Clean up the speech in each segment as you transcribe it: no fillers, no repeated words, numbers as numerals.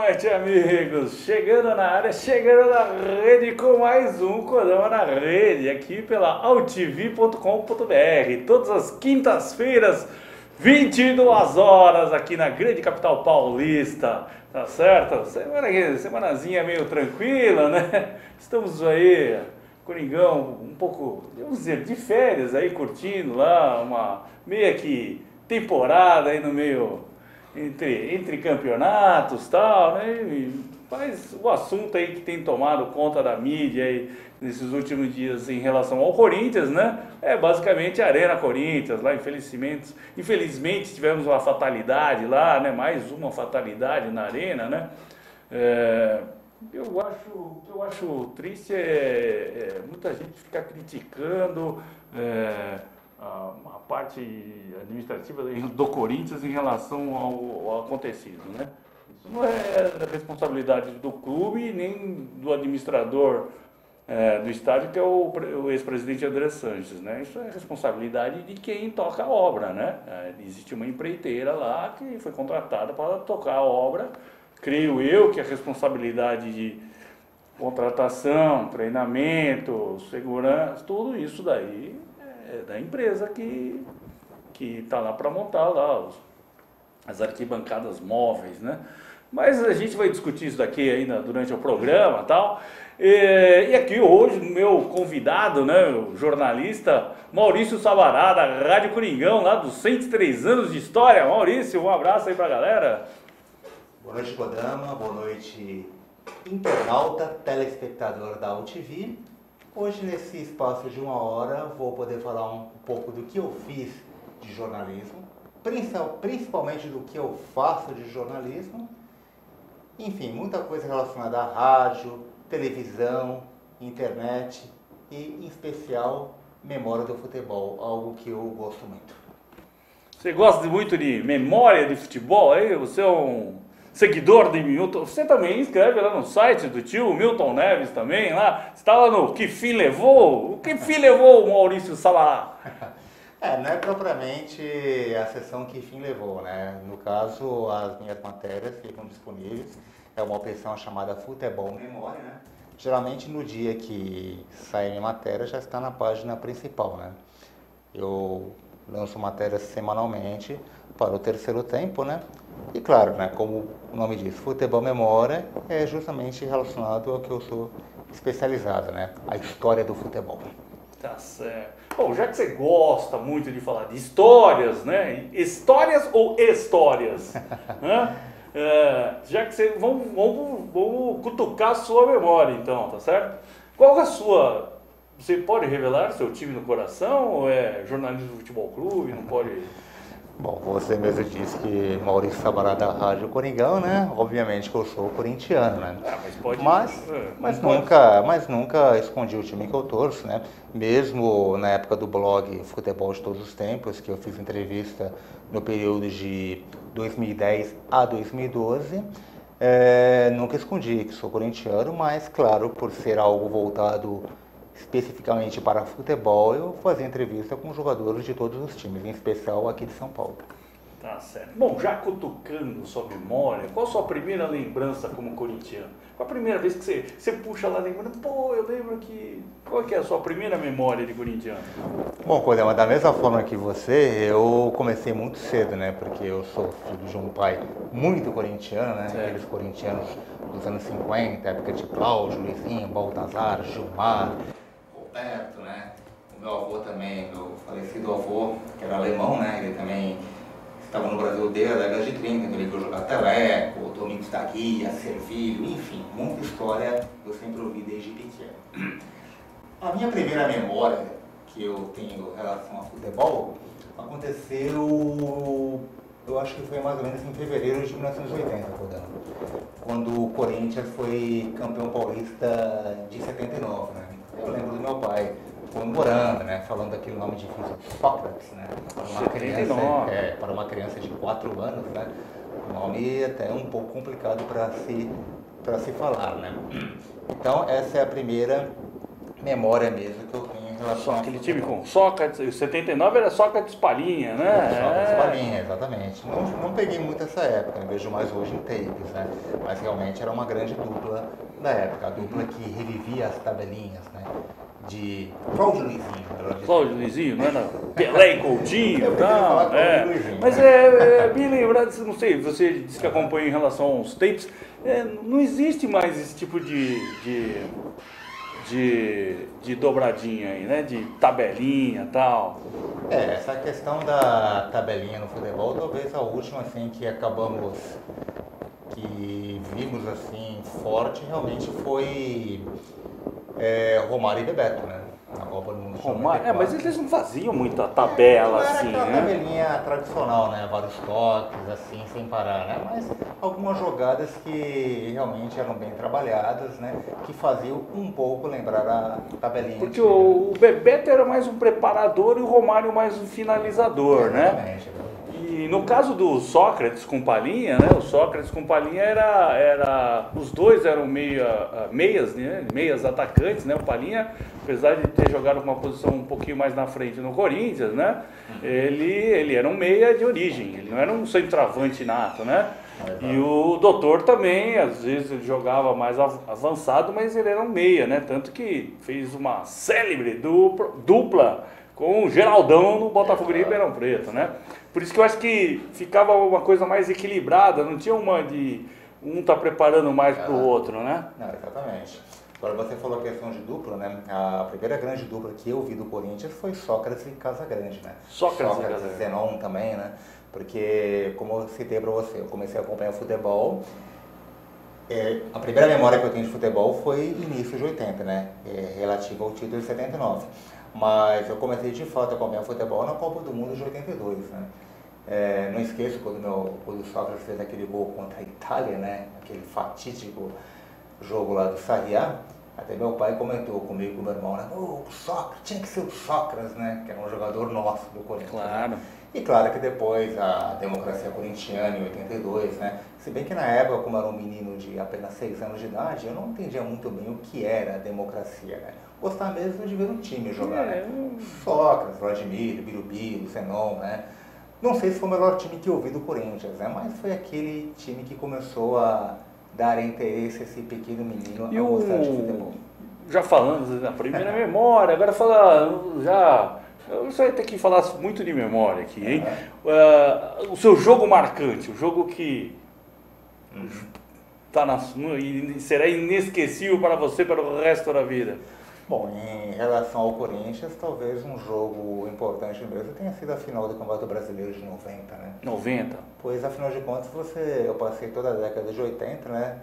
noite, amigos! Chegando na área, chegando na rede com mais um Kodama na Rede, aqui pela altv.com.br, todas as quintas-feiras, 22 horas, aqui na grande capital paulista, tá certo? Semanazinha meio tranquila, né? Estamos aí, Coringão, um pouco, vamos dizer, de férias aí, curtindo lá, uma meia que temporada aí no meio... Entre campeonatos e tal, né? Mas o assunto aí que tem tomado conta da mídia aí nesses últimos dias em relação ao Corinthians, né? É basicamente a Arena Corinthians, lá infelizmente tivemos uma fatalidade lá, né? Mais uma fatalidade na Arena, né? Eu acho triste muita gente ficar criticando a parte administrativa do Corinthians em relação ao acontecido, né? Isso não é responsabilidade do clube nem do administrador do estádio, que é o ex-presidente André Sanches, né? Isso é responsabilidade de quem toca a obra, né? Existe uma empreiteira lá que foi contratada para tocar a obra. Creio eu que a responsabilidade de contratação, treinamento, segurança, tudo isso daí da empresa que está lá para montar lá as arquibancadas móveis, né? Mas a gente vai discutir isso daqui ainda durante o programa e tal. E aqui hoje o meu convidado, né, o jornalista Maurício Sabará, da Rádio Coringão, lá dos 103 anos de história. Maurício, um abraço aí pra galera. Boa noite, Kodama. Boa noite, internauta, telespectador da altv. Hoje, nesse espaço de 1 hora, vou poder falar um pouco do que eu fiz de jornalismo, principalmente do que eu faço de jornalismo. Enfim, muita coisa relacionada à rádio, televisão, internet e, em especial, memória do futebol, algo que eu gosto muito. Você gosta muito de memória de futebol? Aí você é um seguidor de Milton, você também escreve lá no site do tio Milton Neves também, lá, você está lá no Que Fim Levou? O que fim levou o Maurício Sabará? Não é propriamente a seção Que Fim Levou, né? No caso, as minhas matérias ficam disponíveis, é uma opção chamada Futebol Memória, né? Geralmente no dia que sai a minha matéria já está na página principal, né? Eu lanço matérias semanalmente para o terceiro tempo, né? E claro, né, como o nome diz, Futebol Memória é justamente relacionado ao que eu sou especializado, né? A história do futebol. Tá certo. Bom, já que você gosta muito de falar de histórias, né? Histórias ou histórias? Né? Já que você... Vamos cutucar a sua memória, então, tá certo? Qual é a sua... Você pode revelar seu time no coração ou é jornalismo do futebol clube? Não pode... Bom, você mesmo disse que Maurício Sabará da Rádio Coringão, né? Obviamente que eu sou corintiano, né? Mas pode... Mas nunca escondi o time que eu torço, né? Mesmo na época do blog Futebol de Todos os Tempos, que eu fiz entrevista no período de 2010 a 2012, nunca escondi que sou corintiano, mas claro, por ser algo voltado especificamente para futebol, eu fazia entrevista com jogadores de todos os times, em especial aqui de São Paulo. Tá certo. Bom, já cutucando sua memória, qual a sua primeira lembrança como corintiano? Qual a primeira vez que você puxa lá lembrando, eu lembro que... Qual que é a sua primeira memória de corintiano? Bom, Kodama, da mesma forma que você, eu comecei muito cedo, né? Porque eu sou filho de um pai muito corintiano, né? Certo. Aqueles corintianos dos anos 50, época de Cláudio, Luizinho, Baltazar, Gilmar, Roberto, né? O meu avô também, meu falecido avô, que era alemão, né? Ele também estava no Brasil desde a década de 30, então ele foi jogar Teleco, Domingos da Guia, Servilho, enfim, muita história eu sempre ouvi desde pequeno. A minha primeira memória que eu tenho em relação a futebol aconteceu, eu acho que foi mais ou menos em fevereiro de 1980, Kodama, quando o Corinthians foi campeão paulista de 79, né? Eu lembro do meu pai comemorando, né? Falando aquele nome difícil, Sócrates, né? Para uma criança de 4 anos, né? Um nome até um pouco complicado para se falar, né? Então essa é a primeira memória mesmo que eu tenho em relação Só ao aquele time futebol. com Sócrates, o 79 era Sócrates Palhinha, né? Sócrates Palhinha, exatamente. Não peguei muito essa época, eu vejo mais hoje em tapes, né? Mas realmente era uma grande dupla da época, a dupla que revivia as tabelinhas, né? De Cláudio Luizinho. Cláudio Luizinho, não era Pelé e Coutinho Eu e prefiro falar tal. Cláudio Luizinho, Mas né? bem lembrado, não sei, você disse que acompanha em relação aos tapes, não existe mais esse tipo de dobradinha aí, né? De tabelinha e tal. Essa questão da tabelinha no futebol, talvez a última assim que vimos assim forte realmente foi Romário e Bebeto, né? Na Copa do Mundo de Romário, 94. mas eles não faziam muita tabela Não era assim, aquela né? tabelinha tradicional, né? Vários toques, assim, sem parar, né? Mas algumas jogadas que realmente eram bem trabalhadas, né? Que faziam um pouco lembrar a tabelinha Porque antiga. o Bebeto era mais um preparador e o Romário mais um finalizador, né? Exatamente. E no caso do Sócrates com Palhinha, né? O Sócrates com Palhinha os dois eram meias, né? Meias atacantes, né? O Palhinha, apesar de ter jogado com uma posição um pouquinho mais na frente no Corinthians, né? Ele era um meia de origem, ele não era um centroavante nato, né? E o Doutor também, às vezes ele jogava mais avançado, mas ele era um meia, né? Tanto que fez uma célebre dupla com o Geraldão no Botafogo de Ribeirão Preto, né? Por isso que eu acho que ficava uma coisa mais equilibrada, não tinha uma de um tá preparando mais pro outro, né? Não, exatamente. Agora você falou a questão de dupla, né? A primeira grande dupla que eu vi do Corinthians foi Sócrates e Casagrande, né? Sócrates e e Casagrande. Zenon também, né? Porque, como eu citei pra você, eu comecei a acompanhar futebol. A primeira memória que eu tenho de futebol foi início de 80, né? Relativo ao título de 79. Mas eu comecei de fato a acompanhar futebol na Copa do Mundo de 82, né? Não esqueço quando o Sócrates fez aquele gol contra a Itália, né? Aquele fatídico jogo lá do Sarriá. Até meu pai comentou comigo, com o meu irmão, né? O Sócrates, tinha que ser o Sócrates, né? Que era um jogador nosso do Corinthians. Claro. E claro que depois a democracia corintiana em 82, né? Se bem que na época, como era um menino de apenas 6 anos de idade, eu não entendia muito bem o que era a democracia, né? Gostava mesmo de ver um time jogar, né? Sócrates, Vladimir, Birubiru, Zenon, né? Não sei se foi o melhor time que eu vi do Corinthians, né? Mas foi aquele time que começou a dar interesse a esse pequeno menino a gostar de futebol. Já falando da primeira memória, agora você vai ter que falar muito de memória aqui, hein? O seu jogo marcante, o jogo que será inesquecível para você para o resto da vida. Bom, em relação ao Corinthians, talvez um jogo importante mesmo tenha sido a final do Campeonato Brasileiro de 90, né? 90. Pois, afinal de contas, eu passei toda a década de 80, né?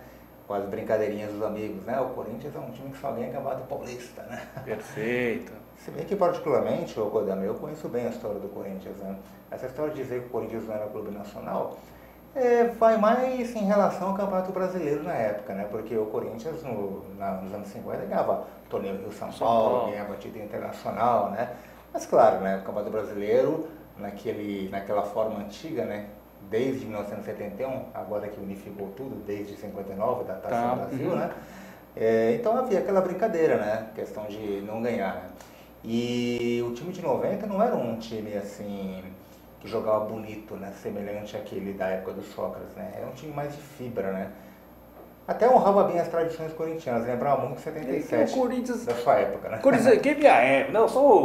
Com as brincadeirinhas dos amigos, né? O Corinthians é um time que só ganha Campeonato Paulista, né? Perfeito. Se bem que, particularmente, o Kodama, eu conheço bem a história do Corinthians, né? Essa história de dizer que o Corinthians não era clube nacional vai mais em relação ao Campeonato Brasileiro na época, né? Porque o Corinthians, nos anos 50, ganhava torneio Rio-São Paulo, ganhava título internacional, né? Mas, claro, né? O Campeonato Brasileiro, naquela forma antiga, né? Desde 1971, agora que unificou tudo, desde 59, da Taça do Brasil, né? Então havia aquela brincadeira, né? Questão de não ganhar, né? E o time de 90 não era um time assim que jogava bonito, né? Semelhante àquele da época do Sócrates, né? Era um time mais de fibra, né? Até honrava bem as tradições corintianas, lembrava muito 77 o Corinthians, da sua época, né? Corinthians, que é minha época, não,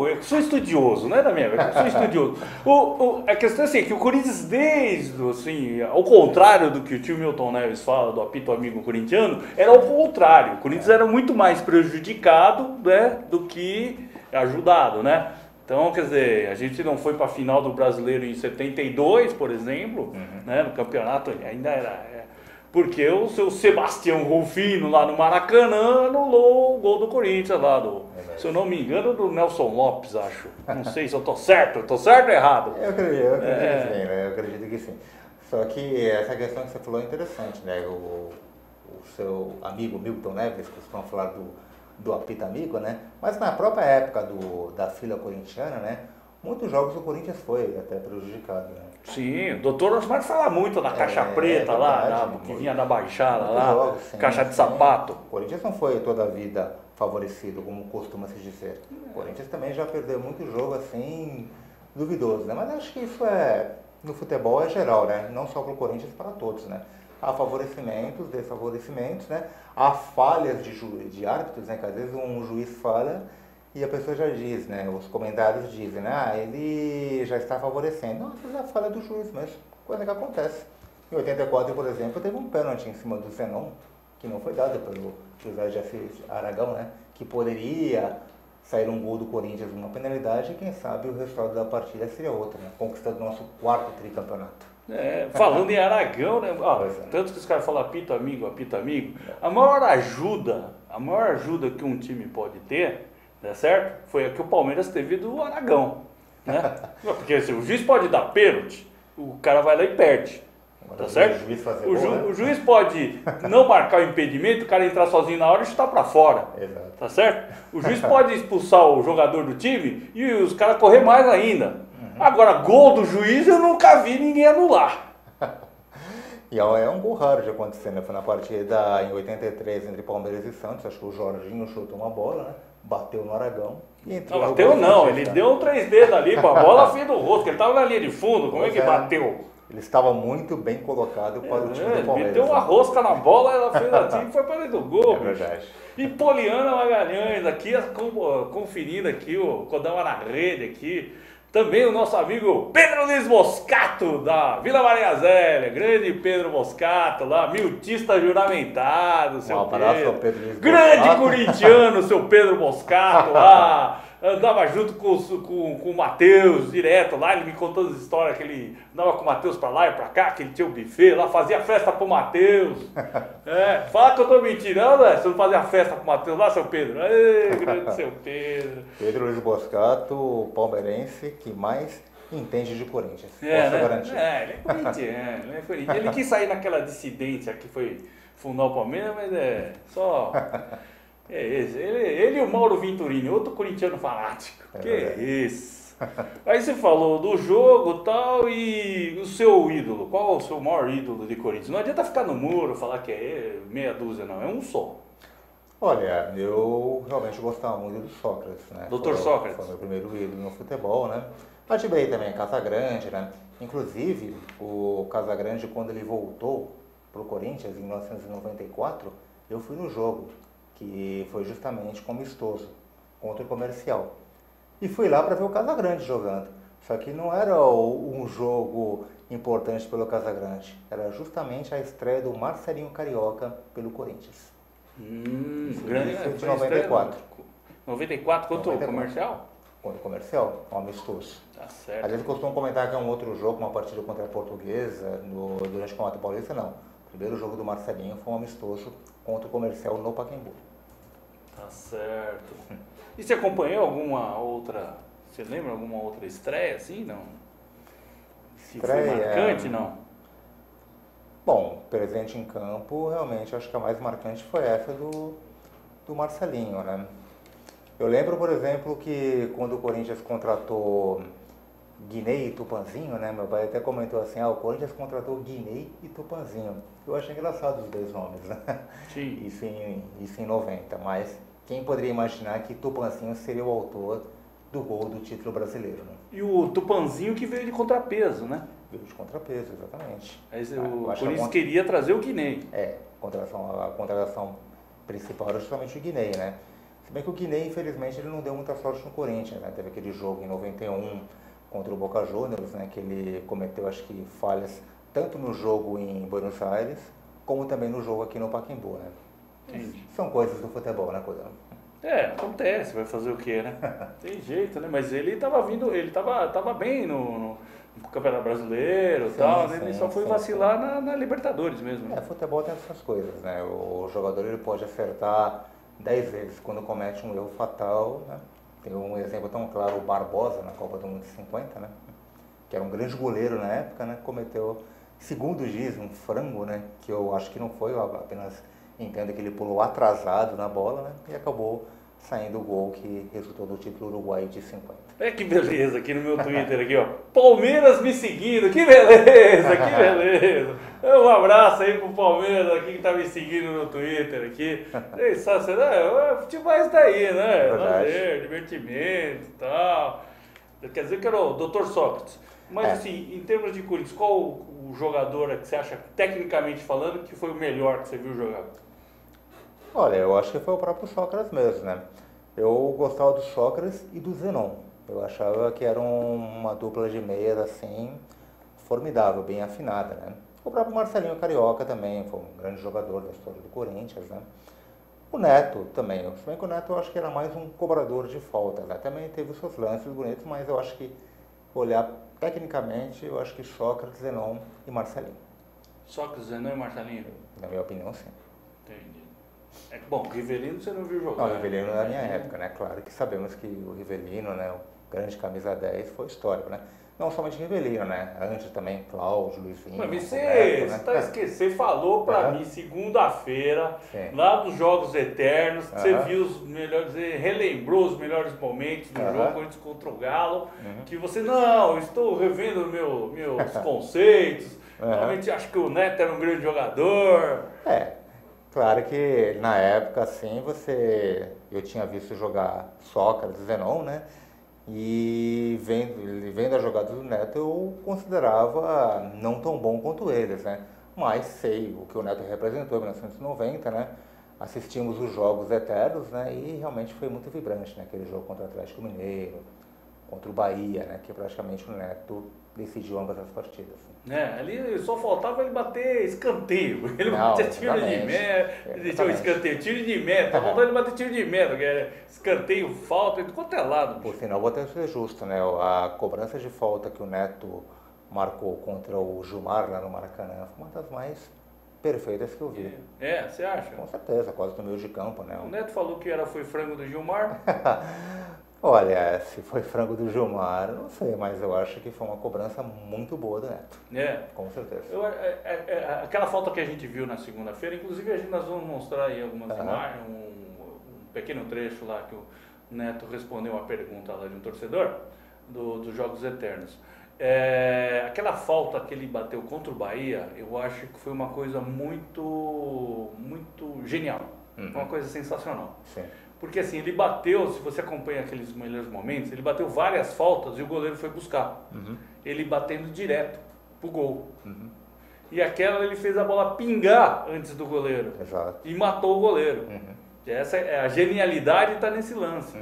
eu sou estudioso, não é da minha época, eu sou estudioso. A questão é assim, que o Corinthians assim, ao contrário do que o tio Milton Neves fala do apito amigo corintiano, era ao contrário, o Corinthians era muito mais prejudicado, né, do que ajudado, né? Então, quer dizer, a gente não foi para a final do Brasileiro em 72, por exemplo, né, no campeonato ainda era... Porque o seu Sebastião Rufino lá no Maracanã anulou o gol do Corinthians lá, se eu não me engano, do Nelson Lopes, acho. Não sei se eu tô certo ou errado. Eu acredito que sim, né? Eu acredito que sim. Só que essa questão que você falou é interessante, né? O seu amigo Milton Neves costuma falar do apito amigo, né? Mas na própria época da fila corintiana, né? Muitos jogos o Corinthians foi até prejudicado, né? Sim, o doutor Osmar fala muito da caixa preta lá, que vinha da Baixada lá, jogos, sim, caixa de sim. sapato. O Corinthians não foi toda a vida favorecido, como costuma se dizer. O Corinthians também já perdeu muito jogo assim, duvidoso, né? Mas acho que isso no futebol é geral, né? Não só para o Corinthians, para todos, né? Há favorecimentos, desfavorecimentos, né? Há falhas de árbitros, né? Que às vezes um juiz falha e a pessoa já diz, né? Os comentários dizem, né? ele já está favorecendo. Não, isso é falha do juiz mesmo, coisa que acontece. Em 84, por exemplo, teve um pênalti em cima do Zenon, que não foi dado pelo José de Assis Aragão, né? Que poderia sair um gol do Corinthians numa penalidade e quem sabe o resultado da partida seria outro, né? Conquistando o nosso 4º tricampeonato. Falando em Aragão, né? Tanto que os caras falam apito amigo, a maior ajuda que um time pode ter, né, certo? Foi a que o Palmeiras teve do Aragão, né? Porque assim, o juiz pode dar pênalti, o cara vai lá e perde. Tá certo? O juiz pode não marcar o impedimento, o cara entrar sozinho na hora e chutar pra fora. Exato. Tá certo? O juiz pode expulsar o jogador do time e os caras correr mais ainda. Agora, gol do juiz eu nunca vi ninguém anular. E é um gol raro de acontecer, né? Foi na partida em 83 entre Palmeiras e Santos. Acho que o Jorginho chutou uma bola, né? Bateu no Aragão e entrou. Não, bateu não, ele deu um 3D ali com a bola fez do rosto, ele tava na linha de fundo, como é que bateu? Ele estava muito bem colocado para o time do Palmeiras. Meteu uma rosca na bola, ela fez assim e foi para dentro do gol. É verdade. E Poliana Magalhães aqui, conferindo aqui, o Kodama na rede aqui. Também o nosso amigo Pedro Luiz Moscato, da Vila Maria Zélia. Grande Pedro Moscato, lá, miltista juramentado, seu abraço ao Pedro Luiz Grande Moscato. corintiano, seu Pedro Moscato, lá. Andava junto com o Matheus, direto lá, ele me contou as histórias que ele andava com o Matheus pra lá e pra cá, que ele tinha o buffet lá, fazia festa pro Matheus. Fala que eu tô mentindo, né? Você não fazia festa pro Matheus lá, seu Pedro? Ei, grande seu Pedro. Pedro Luiz Moscato, o palmeirense que mais entende de Corinthians. Posso garantir. Ele é corintiano, ele quis sair naquela dissidência que foi fundar o Palmeiras, mas só... Ele e o Mauro Venturini, outro corintiano fanático. Isso. Aí você falou do jogo e tal, e o seu ídolo. Qual é o seu maior ídolo de Corinthians? Não adianta ficar no muro, falar que é meia dúzia, não. É um só. Olha, eu realmente gostava muito do Sócrates, né? Dr. Sócrates. Foi meu primeiro ídolo no futebol, né? Admirei também Casagrande, né? Inclusive, o Casagrande, quando ele voltou pro Corinthians em 1994, eu fui no jogo, que foi justamente com amistoso, contra o Comercial. E fui lá para ver o Casagrande jogando. Só que não era um jogo importante pelo Casagrande, era justamente a estreia do Marcelinho Carioca pelo Corinthians. Grande, foi de 94. 94 contra o Comercial? Contra o Comercial, um amistoso. Tá certo. Às vezes costumam comentar que é um outro jogo, uma partida contra a Portuguesa, durante o Campeonato Paulista, não. O primeiro jogo do Marcelinho foi um amistoso contra o Comercial no Pacaembu. Tá certo. E você acompanhou alguma outra, você lembra alguma outra estreia assim, não? Se foi marcante, não? Bom, presente em campo, realmente, acho que a mais marcante foi essa do Marcelinho, né? Eu lembro, por exemplo, que quando o Corinthians contratou Guinei e Tupanzinho, né? Meu pai até comentou assim, o Corinthians contratou Guinei e Tupanzinho. Eu achei engraçado os dois nomes, né? Sim. Isso em 90, mas quem poderia imaginar que Tupanzinho seria o autor do gol do título brasileiro, né? E o Tupanzinho que veio de contrapeso, né? Veio de contrapeso, exatamente. Aí o Corinthians queria trazer o Guinei. A contratação principal era justamente o Guinei, né? Se bem que o Guinei, infelizmente, ele não deu muita sorte no Corinthians, né? Teve aquele jogo em 91 contra o Boca Juniors, né? Que ele cometeu, acho que, falhas tanto no jogo em Buenos Aires, como também no jogo aqui no Pacaembu, né? Entendi. São coisas do futebol, né, Codão? Acontece, vai fazer o quê, né? Tem jeito, né? Mas ele tava bem no Campeonato Brasileiro e tal, né? Ele só foi vacilar na Libertadores mesmo. Né? Futebol tem essas coisas, né? O jogador ele pode acertar 10 vezes quando comete um erro fatal, né? Tem um exemplo tão claro, o Barbosa na Copa do Mundo de 50, né? Que era um grande goleiro na época, né? Cometeu, segundo diz, um frango, né? Que eu acho que não foi, eu apenas entendo que ele pulou atrasado na bola, né? E acabou saindo o gol que resultou no título uruguaio de 50. É que beleza aqui no meu Twitter aqui, ó. Palmeiras me seguindo, que beleza, que beleza. Um abraço aí pro Palmeiras aqui que tá me seguindo no Twitter aqui. Futebol é isso daí, né? Lazer, divertimento e tal. Quer dizer que era o Dr. Sócrates. Mas assim, em termos de Corinthians, qual o jogador que você acha, tecnicamente falando, que foi o melhor que você viu jogar? Olha, eu acho que foi o próprio Sócrates mesmo, né? Eu gostava do Sócrates e do Zenon. Eu achava que era uma dupla de meias assim, formidável, bem afinada, né? O próprio Marcelinho Carioca também foi um grande jogador da história do Corinthians, né? O Neto também, se bem que o Neto eu acho que era mais um cobrador de falta, né? Também teve os seus lances bonitos, mas eu acho que, olhar tecnicamente, eu acho que Sócrates, Zenon e Marcelinho. Sócrates, Zenon e Marcelinho? Na minha opinião, sim. Entendi. Bom, o Rivelino você não viu jogar. Não, o Rivelino da minha época, né? Claro que sabemos que o Rivelino, né, o grande camisa 10, foi histórico, né? Não somente Rivelino, né? Antes também, Cláudio, Luizinho. Mas você falou pra mim segunda-feira, lá dos Jogos Eternos, que você viu os melhores, relembrou os melhores momentos do jogo antes contra o Galo, que você, não, estou revendo meus conceitos, realmente acho que o Neto era um grande jogador. Claro que na época, assim, eu tinha visto jogar Sócrates, Zenon, né? E vendo a jogada do Neto, eu considerava não tão bom quanto eles, né? Mas sei o que o Neto representou em 1990, né? Assistimos os Jogos Eternos, né? E realmente foi muito vibrante, né? Aquele jogo contra o Atlético Mineiro, contra o Bahia, né? Que praticamente o Neto decidiu ambas as partidas. Ali só faltava ele bater escanteio. Ele batia tiro de meta, escanteio, tiro de meta, faltava ele bater tiro de meta, que era escanteio, falta, de quanto é lado. Por sinal, vou até ser justo, né? A cobrança de falta que o Neto marcou contra o Gilmar lá no Maracanã foi uma das mais perfeitas que eu vi. Você acha? Com certeza, quase no meio de campo, né? O Neto falou que foi frango do Gilmar. Olha, se foi frango do Gilmar, não sei, mas eu acho que foi uma cobrança muito boa do Neto. Com certeza. Aquela falta que a gente viu na segunda-feira, inclusive nós vamos mostrar aí algumas imagens, um pequeno trecho lá que o Neto respondeu uma pergunta lá de um torcedor dos Jogos Eternos. Aquela falta que ele bateu contra o Bahia, eu acho que foi uma coisa muito genial, uma coisa sensacional. Sim. Porque assim, ele bateu, se você acompanha aqueles melhores momentos, ele bateu várias faltas e o goleiro foi buscar. Ele batendo direto pro gol. E aquela ele fez a bola pingar antes do goleiro. Exato. E matou o goleiro. Essa a genialidade está nesse lance.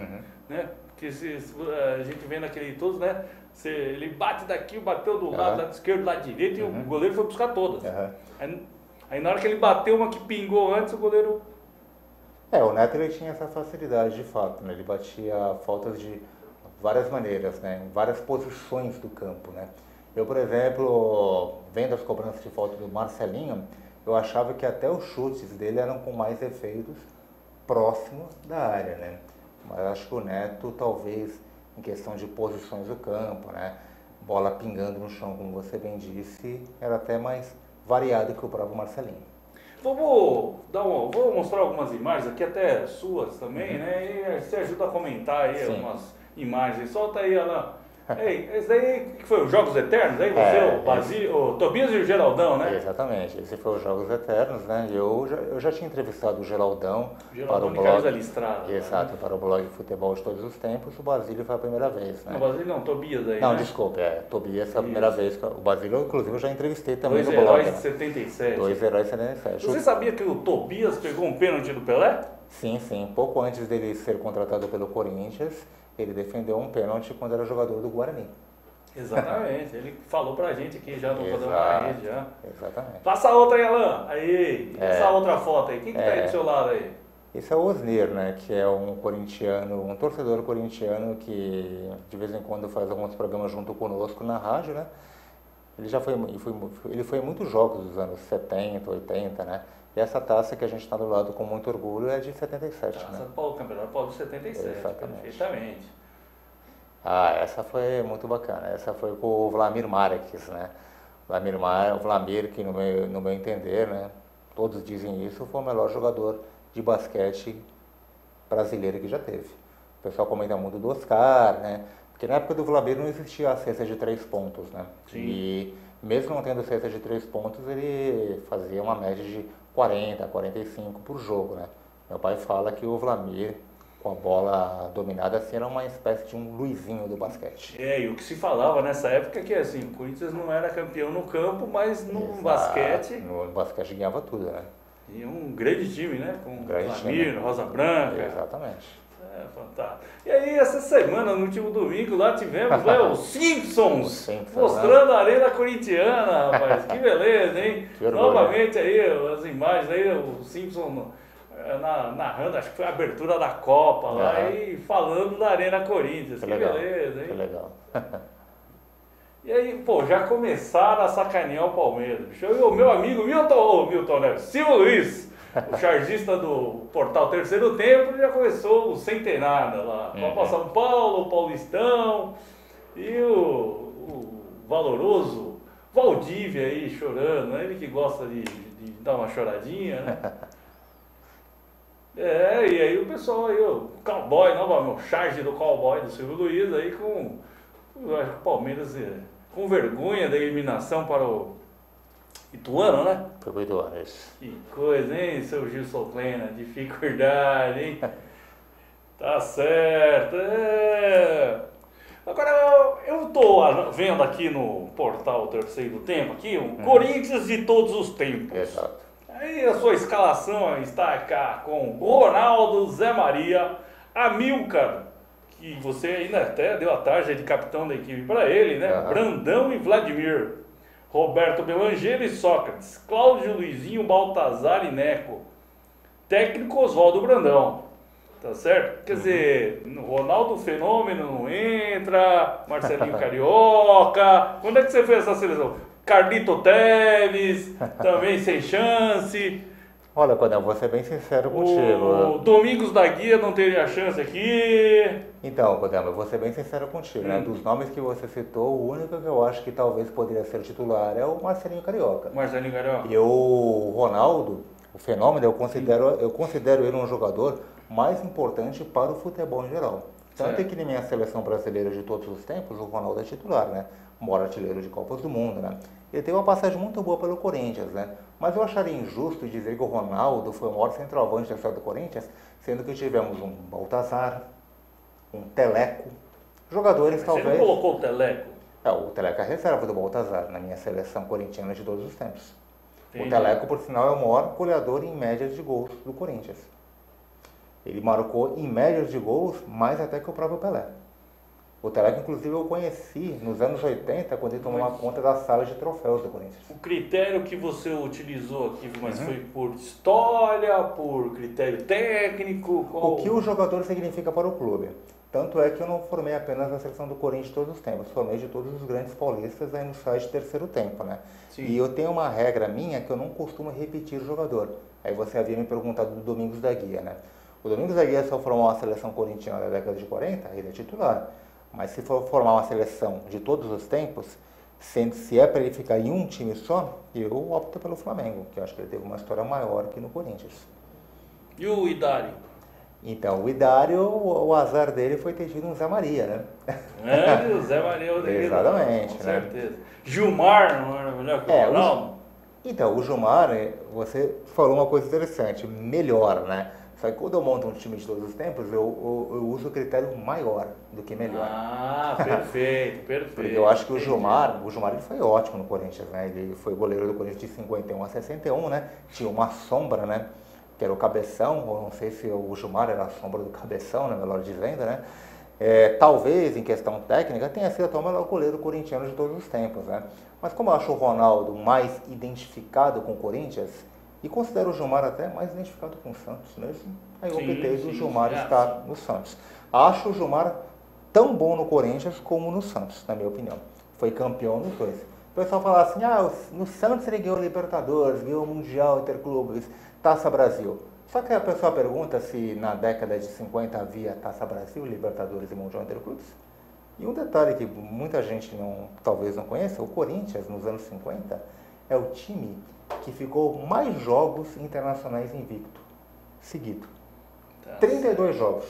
Né? Porque a gente vendo aquele todos, né? Ele bate daqui, bateu do lado esquerdo, do lado direito e o goleiro foi buscar todas. Aí na hora que ele bateu uma que pingou antes, o goleiro... O Neto ele tinha essa facilidade de fato, né? Ele batia faltas de várias maneiras, né? Em várias posições do campo, né? Eu, por exemplo, vendo as cobranças de falta do Marcelinho, eu achava que até os chutes dele eram com mais efeitos próximos da área, né? Mas acho que o Neto, talvez, em questão de posições do campo, né? Bola pingando no chão, como você bem disse, era até mais variado que o próprio Marcelinho. Vou mostrar algumas imagens aqui, até suas também, né? E você ajuda a comentar aí algumas imagens. Solta aí, Alan. Esse daí que foi os Jogos Eternos? Aí você, o Basílio, o Tobias e o Geraldão, né? Exatamente, esse foi os Jogos Eternos, né? Eu já tinha entrevistado o Geraldão para o blog. Listrada, exato, para o blog Futebol de Todos os Tempos. O Basílio foi a primeira vez, né? Não, Basílio não, Tobias aí, não, né? Desculpa, Tobias foi a primeira vez. O Basílio, inclusive, eu já entrevistei também no blog. Dois Heróis de 77. Dois Heróis de 77. Você sabia que o Tobias pegou um pênalti do Pelé? Sim. Pouco antes dele ser contratado pelo Corinthians, ele defendeu um pênalti quando era jogador do Guarani. Exatamente, ele falou pra gente aqui já no Rodão da Rede já. Exatamente. Passa outra aí, Alan. Aí, essa outra foto aí. Quem que tá aí do seu lado aí? Esse é o Osnir, né, que é um corintiano, um torcedor corintiano que de vez em quando faz alguns programas junto conosco na rádio, né? Ele foi em muitos jogos dos anos 70, 80, né? E essa taça que a gente está do lado com muito orgulho é de 77, Taça né? Campeonato Paulista 77, exatamente. Perfeitamente. Essa foi muito bacana. Essa foi com o Vlamir Marques, né? O Vlamir, que no meu entender, né? Todos dizem isso, foi o melhor jogador de basquete brasileira que já teve. O pessoal comenta muito do Oscar, né? Porque na época do Vlamir não existia a cesta de 3 pontos, né? Sim. E mesmo não tendo cesta de 3 pontos, ele fazia uma média de 40, 45 por jogo, né? Meu pai fala que o Vlamir, com a bola dominada, assim, era uma espécie de um Luizinho do basquete. E o que se falava nessa época é que assim, o Corinthians não era campeão no campo, mas no Exato. basquete... No basquete ganhava tudo, né? E um grande time, né? Com Grande Vlamir, time. Rosa Branca. Exatamente. É, fantástico. E aí, essa semana, no último domingo, lá tivemos os Simpsons, Os Simpsons, mostrando a Arena Corintiana, rapaz. Que beleza, hein? Que orgulho. Novamente aí, as imagens aí, o Simpsons narrando, acho que foi a abertura da Copa lá, e falando da Arena Corinthians. Que beleza, hein? Que legal. E aí, pô, já começaram a sacanear o Palmeiras. Bicho. E o meu amigo Milton Neves, Silvio Luiz, o chargista do portal Terceiro Tempo, já começou o sem ter nada lá. Copa São Paulo, o Paulistão e o valoroso Valdívia aí chorando, né? Ele que gosta de dar uma choradinha, né? E aí o pessoal aí, o cowboy, novamente, o charge do cowboy do Silvio Luiz aí com o Palmeiras com vergonha da eliminação para o Ituano, né? Foi pro Ituano, isso. Que coisa, hein, seu Gilson Plena? Dificuldade, hein? Tá certo. Agora, eu tô vendo aqui no portal Terceiro Tempo, aqui, o Corinthians de todos os tempos. Exato. Aí a sua escalação está cá com Ronaldo, Zé Maria, Amilcar, que você ainda até deu a tarja de capitão da equipe para ele, né? Brandão e Vladimir, Roberto Belangeiro e Sócrates, Cláudio Luizinho, Baltazar e Neco, técnico Oswaldo Brandão, tá certo? Quer dizer, Ronaldo Fenômeno não entra, Marcelinho Carioca, quando é que você fez essa seleção? Carlito Teves, também sem chance. Olha, Codel, vou ser bem sincero contigo. O Domingos da Guia não teria chance aqui. Então, Codel, eu vou ser bem sincero contigo, né? Dos nomes que você citou, o único que eu acho que talvez poderia ser titular é o Marcelinho Carioca. Marcelinho Carioca. E o Ronaldo, o Fenômeno, eu considero ele um jogador mais importante para o futebol em geral. Tanto é que na minha seleção brasileira de todos os tempos, o Ronaldo é titular, né? Maior artilheiro de Copas do Mundo, né? Ele teve uma passagem muito boa pelo Corinthians, né? Mas eu acharia injusto dizer que o Ronaldo foi o maior centroavante da história do Corinthians, sendo que tivemos um Baltazar, um Teleco, jogadores talvez... Você não colocou o Teleco? O Teleco é a reserva do Baltazar na minha seleção corintiana de todos os tempos. Entendi. O Teleco, por sinal, é o maior goleador em médias de gols do Corinthians. Ele marcou em médias de gols mais até que o próprio Pelé. O Teleco, inclusive, eu conheci nos anos 80, quando ele tomou uma conta da sala de troféus do Corinthians. O critério que você utilizou aqui, mas foi por história, por critério técnico? O que o jogador significa para o clube. Tanto é que eu não formei apenas a seleção do Corinthians de todos os tempos, formei de todos os grandes paulistas aí no site Terceiro Tempo, né? Sim. E eu tenho uma regra minha que eu não costumo repetir o jogador. Aí você havia me perguntado do Domingos da Guia, né? O Domingos da Guia, se eu formar uma seleção corintiana da década de 40, ele é titular. Mas se for formar uma seleção de todos os tempos, se é para ele ficar em um time só, eu opto pelo Flamengo, que eu acho que ele teve uma história maior que no Corinthians. E o Idário? Então, o Idário, o azar dele foi ter tido um Zé Maria, né? O Zé Maria Rodrigues. Exatamente, com né? certeza. Gilmar não era melhor que o Ronaldo? Então, o Gilmar, você falou uma coisa interessante, melhor, né? Só que quando eu monto um time de todos os tempos, eu uso o critério maior do que melhor. Ah, perfeito, perfeito. Porque eu acho que o Gilmar ele foi ótimo no Corinthians, né? Ele foi goleiro do Corinthians de 51 a 61, né? Tinha uma sombra, né? Que era o Cabeção, ou não sei se o Gilmar era a sombra do Cabeção, né? Melhor dizendo, né? Talvez, em questão técnica, tenha sido até o melhor goleiro corintiano de todos os tempos, né? Mas como eu acho o Ronaldo mais identificado com o Corinthians, e considero o Gilmar até mais identificado com o Santos mesmo, aí eu optei do Gilmar estar no Santos. Acho o Gilmar tão bom no Corinthians como no Santos, na minha opinião. Foi campeão nos dois. O pessoal fala assim, no Santos ele ganhou Libertadores, ganhou Mundial, Interclubes, Taça Brasil. Só que a pessoa pergunta se na década de 50 havia Taça Brasil, Libertadores e Mundial Interclubes. E um detalhe que muita gente talvez não conheça, o Corinthians nos anos 50 é o time que ficou mais jogos internacionais invicto, seguido. 32 jogos.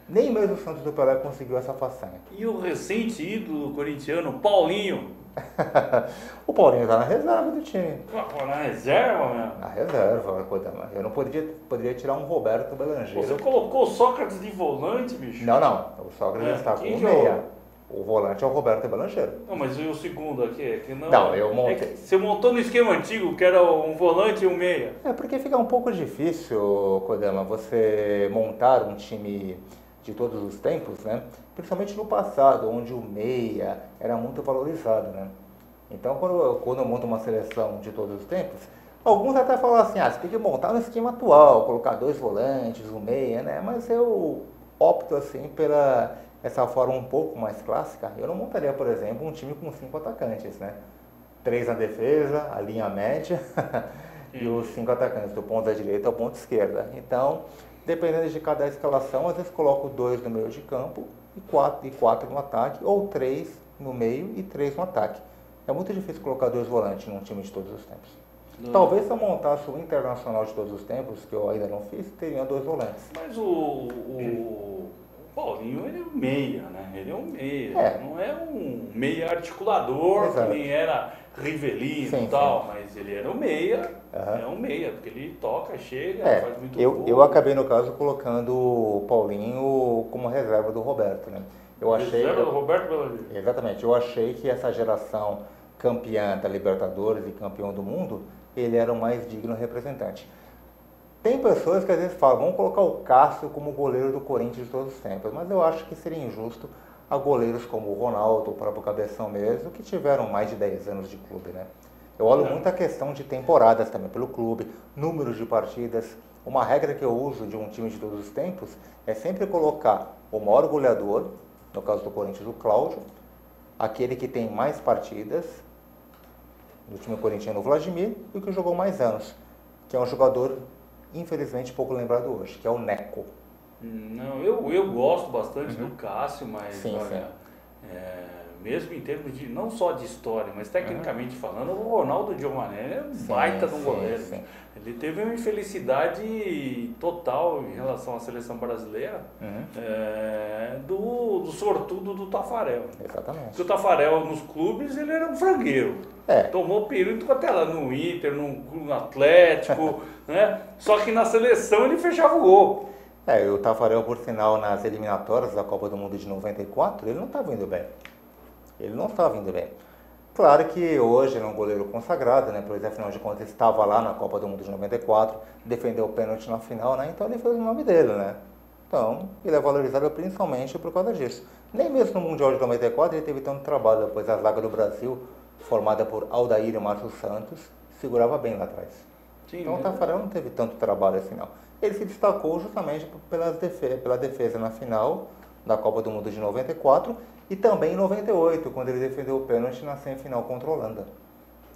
Nem mesmo o Santos do Pelé conseguiu essa façanha. E o recente ídolo corintiano, Paulinho? O Paulinho está na reserva do time. Na reserva, meu? Na reserva, eu não poderia tirar um Roberto Belangeiro. Você colocou o Sócrates de volante, bicho? Não. O Sócrates está com o meia. O volante é o Roberto Belangeiro. Não, mas e o segundo aqui? Que não, eu montei. Você montou no esquema antigo, que era um volante e um meia. Porque fica um pouco difícil, Kodama, você montar um time de todos os tempos, né? Principalmente no passado, onde o meia era muito valorizado, né? Então, quando eu monto uma seleção de todos os tempos, alguns até falam assim, você tem que montar no esquema atual, colocar 2 volantes, um meia, né? Mas eu opto, assim, pela essa forma um pouco mais clássica. Eu não montaria, por exemplo, um time com 5 atacantes, né? 3 na defesa, a linha média, e os 5 atacantes, do ponto da direita ao ponto esquerda. Então, dependendo de cada escalação, às vezes coloco 2 no meio de campo e 4 no ataque, ou 3 no meio e 3 no ataque. É muito difícil colocar 2 volantes num time de todos os tempos. Talvez se eu montasse o Internacional de todos os tempos, que eu ainda não fiz, teria 2 volantes. Mas o Paulinho, ele é um meia, né? Ele é um meia, não é um meia articulador, exato, que nem era Rivelino e tal, mas ele era um meia, é um meia, porque ele toca, chega, faz muito gol. Eu acabei, no caso, colocando o Paulinho como reserva do Roberto, né? Reserva do Roberto Belangeiro. Exatamente, eu achei que essa geração campeã da Libertadores e campeão do mundo, ele era o mais digno representante. Tem pessoas que às vezes falam, vamos colocar o Cássio como goleiro do Corinthians de todos os tempos, mas eu acho que seria injusto a goleiros como o Ronaldo, o próprio Cabeção mesmo, que tiveram mais de 10 anos de clube, né? Eu olho muito a questão de temporadas também pelo clube, números de partidas. Uma regra que eu uso de um time de todos os tempos é sempre colocar o maior goleador, no caso do Corinthians, o Cláudio, aquele que tem mais partidas, no time corintiano, o Vladimir, e o que jogou mais anos, que é um jogador infelizmente pouco lembrado hoje, que é o Neco. Não, eu gosto bastante do Cássio, mas sim. mesmo em termos de, não só de história, mas tecnicamente falando, o Ronaldo Giovanelli é um baita de um goleiro. Sim. Ele teve uma infelicidade total em relação à seleção brasileira, do sortudo do Tafarel. Exatamente. Porque o Tafarel nos clubes, ele era um frangueiro. Tomou período até lá no Inter, no Atlético, né? Só que na seleção ele fechava o gol. E o Tafarel, por sinal, nas eliminatórias da Copa do Mundo de 94, ele não estava indo bem. Ele não estava indo bem. Claro que hoje ele é um goleiro consagrado, né? Pois afinal de contas estava lá na Copa do Mundo de 94, defendeu o pênalti na final, né? Então ele fez o nome dele, né? Então ele é valorizado principalmente por causa disso. Nem mesmo no Mundial de 94 ele teve tanto trabalho, pois a zaga do Brasil, formada por Aldair e Márcio Santos, segurava bem lá atrás. Sim, então o Tafarel não teve tanto trabalho assim, não. Ele se destacou justamente pela defesa na final da Copa do Mundo de 94 e também em 98, quando ele defendeu o pênalti na semifinal contra a Holanda.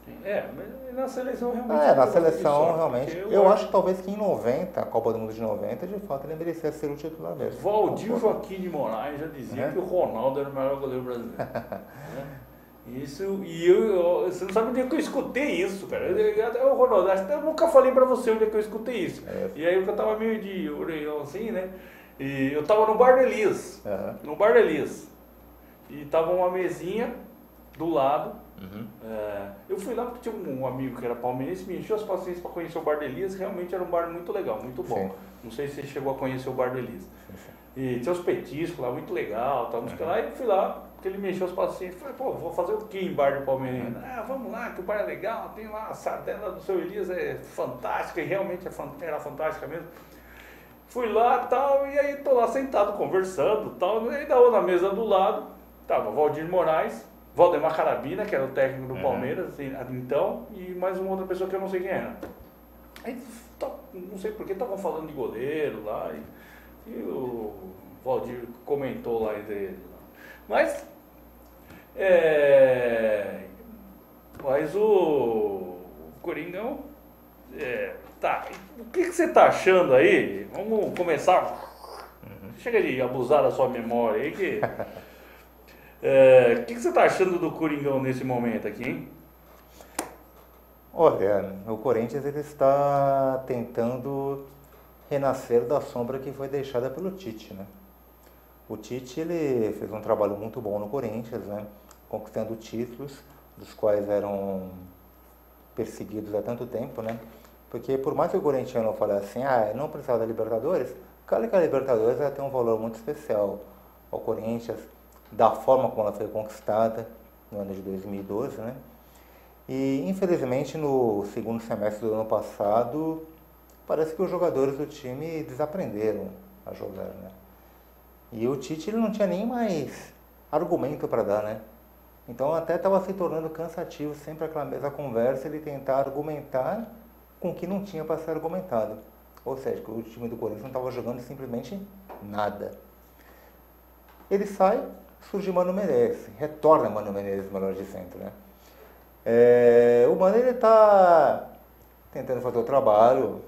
Mas na seleção realmente... na seleção realmente. Eu acho que talvez que em 90, a Copa do Mundo de 90, de fato ele merecia ser o titular mesmo. Valdir Joaquim de Moraes já dizia que o Ronaldo era o melhor goleiro brasileiro. Isso, você não sabe onde é que eu escutei isso, cara. Eu, Ronaldo, eu nunca falei pra você onde é que eu escutei isso. E aí eu tava meio de orelhão assim, né? E eu tava no Bar de Elias. No Bar de Elias. E tava uma mesinha do lado. Eu fui lá porque tinha um amigo que era palmeirense, me encheu as paciências para conhecer o Bar de Elias. Realmente era um bar muito legal, muito bom. Não sei se você chegou a conhecer o Bar de Elias. E tinha os petiscos lá, muito legal, tal, lá, e fui lá, porque ele me encheu as paciências. Falei, vou fazer o que em bar de palmeirense? Vamos lá, que o bar é legal, tem lá a sardela do seu Elias, é fantástica, e realmente era fantástica mesmo. Fui lá, tal, e aí tô lá sentado, conversando, tal, e aí na mesa do lado, tava Valdir Moraes, Valdemar Carabina, que era o técnico do Palmeiras, assim, então, e mais uma outra pessoa que eu não sei quem era. Aí, não sei por que estavam falando de goleiro lá, e o Valdir comentou lá entre eles. Mas o Coringão, o que você tá achando aí? Vamos começar. Chega de abusar da sua memória aí, que... O que você tá achando do Coringão nesse momento aqui, hein? Olha, o Corinthians ele está tentando renascer da sombra que foi deixada pelo Tite, né? O Tite, ele fez um trabalho muito bom no Corinthians, né? Conquistando títulos, dos quais eram perseguidos há tanto tempo, né? Porque por mais que o corintiano fale assim, não precisava da Libertadores, claro que a Libertadores ela tem um valor muito especial ao Corinthians, da forma como ela foi conquistada no ano de 2012, né? E infelizmente no segundo semestre do ano passado, parece que os jogadores do time desaprenderam a jogar, né? E o Tite ele não tinha nem mais argumento para dar, né? Então até estava se tornando cansativo sempre aquela mesma conversa, ele tentar argumentar com o que não tinha para ser argumentado. Ou seja, que o time do Corinthians não estava jogando simplesmente nada. Ele sai, surge Mano Menezes, retorna Mano Menezes, melhor dizendo, né? O Mano ele está tentando fazer o trabalho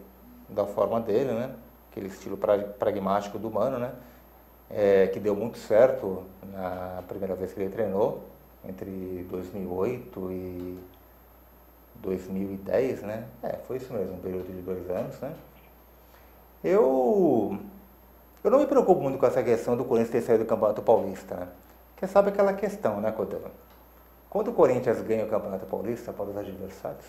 da forma dele, né? Aquele estilo pragmático do Mano, né? Que deu muito certo na primeira vez que ele treinou, entre 2008 e 2010, né? Foi isso mesmo, um período de 2 anos, né? Eu não me preocupo muito com essa questão do Corinthians ter saído do Campeonato Paulista, né? Porque sabe aquela questão, né, Codelo? Quando o Corinthians ganha o Campeonato Paulista para os adversários,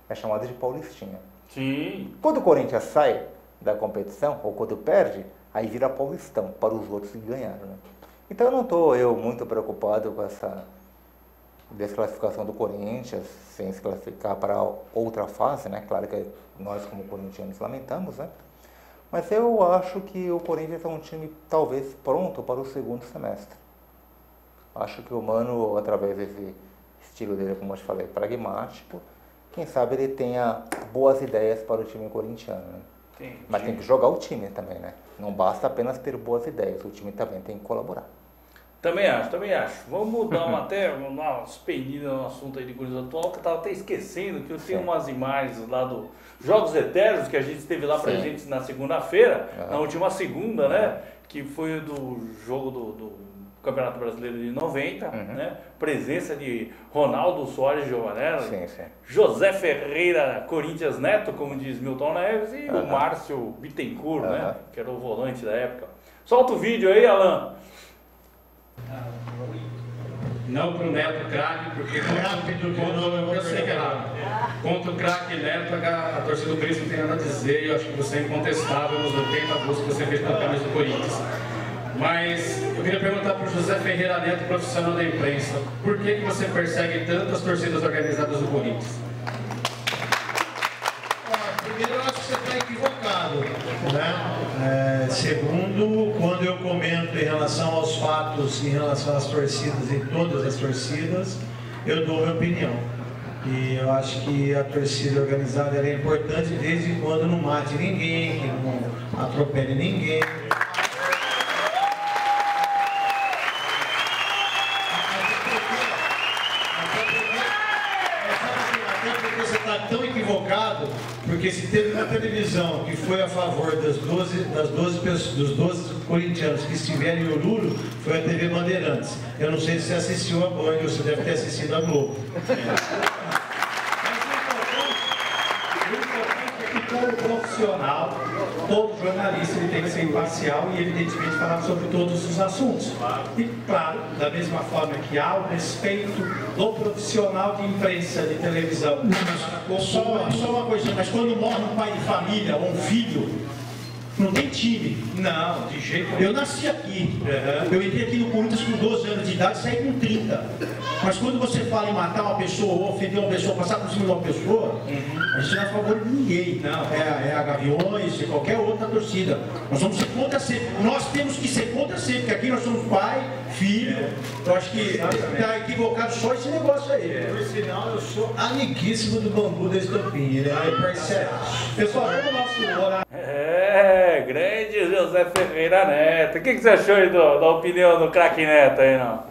é chamado de Paulistinha. Sim. Quando o Corinthians sai da competição, ou quando perde, aí vira Paulistão, para os outros que ganharam, né? Então eu não estou muito preocupado com essa desclassificação do Corinthians, sem se classificar para outra fase, né? Claro que nós como corintianos lamentamos, né? Mas eu acho que o Corinthians é um time talvez pronto para o segundo semestre. Acho que o Mano, através desse estilo dele, como eu te falei, pragmático, quem sabe ele tenha boas ideias para o time corintiano, né? Entendi. Mas tem que jogar o time também, né? Não basta apenas ter boas ideias, o time também tem que colaborar. Também acho. Vamos dar uma suspendida no assunto aí de Corinthians atual, que eu estava até esquecendo que eu tenho umas imagens lá do Jogos Eternos, que a gente esteve lá presentes na segunda-feira, na última segunda, né? Que foi do jogo do Campeonato Brasileiro de 90, né? Presença de Ronaldo Soares Giovanelli, José Ferreira Corinthians Neto, como diz Milton Neves, e o Márcio Bittencourt, né? Que era o volante da época. Solta o vídeo aí, Alan. Não pro Neto craque, porque eu sei que é rápido. Contra o craque Neto, a torcida do Corinthians não tem nada a dizer, e eu acho que você é incontestável nos 80 gols que você fez pela camisa do Corinthians. Mas eu queria perguntar para o José Ferreira Neto, profissional da imprensa, por que você persegue tantas torcidas organizadas do Corinthians? Primeiro, eu acho que você está equivocado, né? Segundo, quando eu comento em relação aos fatos, em relação às torcidas, em todas as torcidas, eu dou minha opinião. E eu acho que a torcida organizada é importante desde quando não mate ninguém, que não atropele ninguém. Porque se teve uma televisão que foi a favor dos 12 corintianos que estiveram em Oruro, foi a TV Bandeirantes. Eu não sei se você assistiu a Band, você deve ter assistido a Globo. Todo profissional, todo jornalista, ele tem que ser imparcial e evidentemente falar sobre todos os assuntos. E claro, da mesma forma que há o respeito do profissional de imprensa, de televisão. Só uma coisa, mas quando morre um pai de família ou um filho, não tem time. Não, de jeito nenhum. Eu nasci aqui. Eu entrei aqui no Corinthians com 12 anos de idade e saí com 30. Mas quando você fala em matar uma pessoa ou ofender uma pessoa, passar por cima de uma pessoa, a gente não é a favor de ninguém. Não, é a Gaviões e qualquer outra torcida. Nós vamos ser contra sempre. Nós temos que ser contra sempre, porque aqui nós somos pai, filho. Eu acho que está equivocado só esse negócio aí. Por sinal, eu sou amiguíssimo do Bambu da Estampinha. Ele é parceiro. Pessoal, vamos ao nosso horário. Grande José Ferreira Neto. O que você achou aí da opinião do craque Neto aí, não?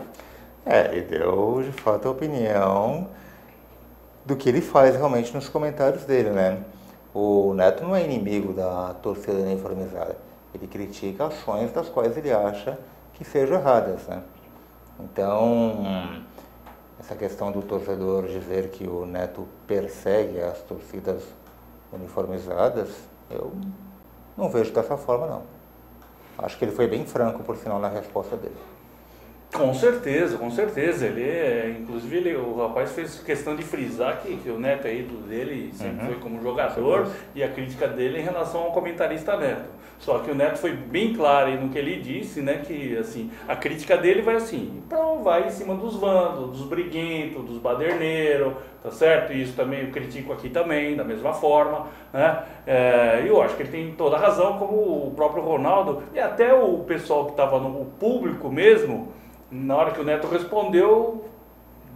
Ele deu de fato a opinião do que ele faz realmente nos comentários dele, né? O Neto não é inimigo da torcida uniformizada. Ele critica ações das quais ele acha que sejam erradas, né? Então, essa questão do torcedor dizer que o Neto persegue as torcidas uniformizadas, eu Não vejo dessa forma, não. Acho que ele foi bem franco, por sinal, na resposta dele. Com certeza, com certeza. Inclusive, o rapaz fez questão de frisar que o Neto é ídolo dele, sempre foi como jogador, e a crítica dele em relação ao comentarista Neto. Só que o Neto foi bem claro aí no que ele disse, né, que assim, a crítica dele vai assim, vai em cima dos vândalos, dos briguentos, dos baderneiros, tá certo? E isso também eu critico aqui também, da mesma forma, né? E eu acho que ele tem toda a razão, como o próprio Ronaldo, e até o pessoal que estava no público mesmo, na hora que o Neto respondeu,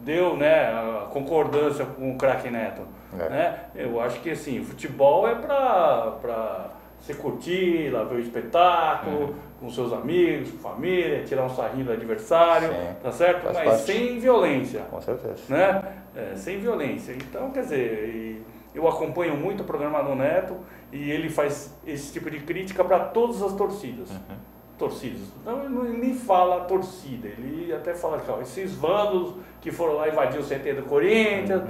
deu, né, a concordância com o craque Neto. Né? Eu acho que assim, futebol é para você curtir, lá ver o espetáculo, com seus amigos, com família, tirar um sarrinho do adversário, tá certo? Faz mas parte. sem violência. Com certeza. Né? Sem violência. Então, quer dizer, eu acompanho muito o programa do Neto e ele faz esse tipo de crítica para todas as torcidas. Torcidas. Então ele nem fala torcida, ele até fala que esses vândalos que foram lá invadir o CT do Corinthians,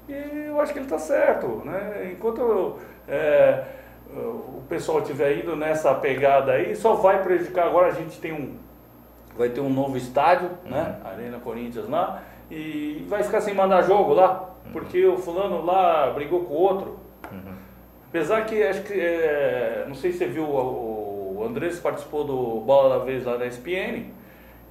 e eu acho que ele está certo. Né? Enquanto o pessoal estiver indo nessa pegada aí, só vai prejudicar. Agora a gente vai ter um novo estádio, né? Arena Corinthians lá, e vai ficar sem mandar jogo lá, porque o fulano lá brigou com o outro. Apesar que, acho que, não sei se você viu, o Andrés participou do Bola da Vez lá da ESPN,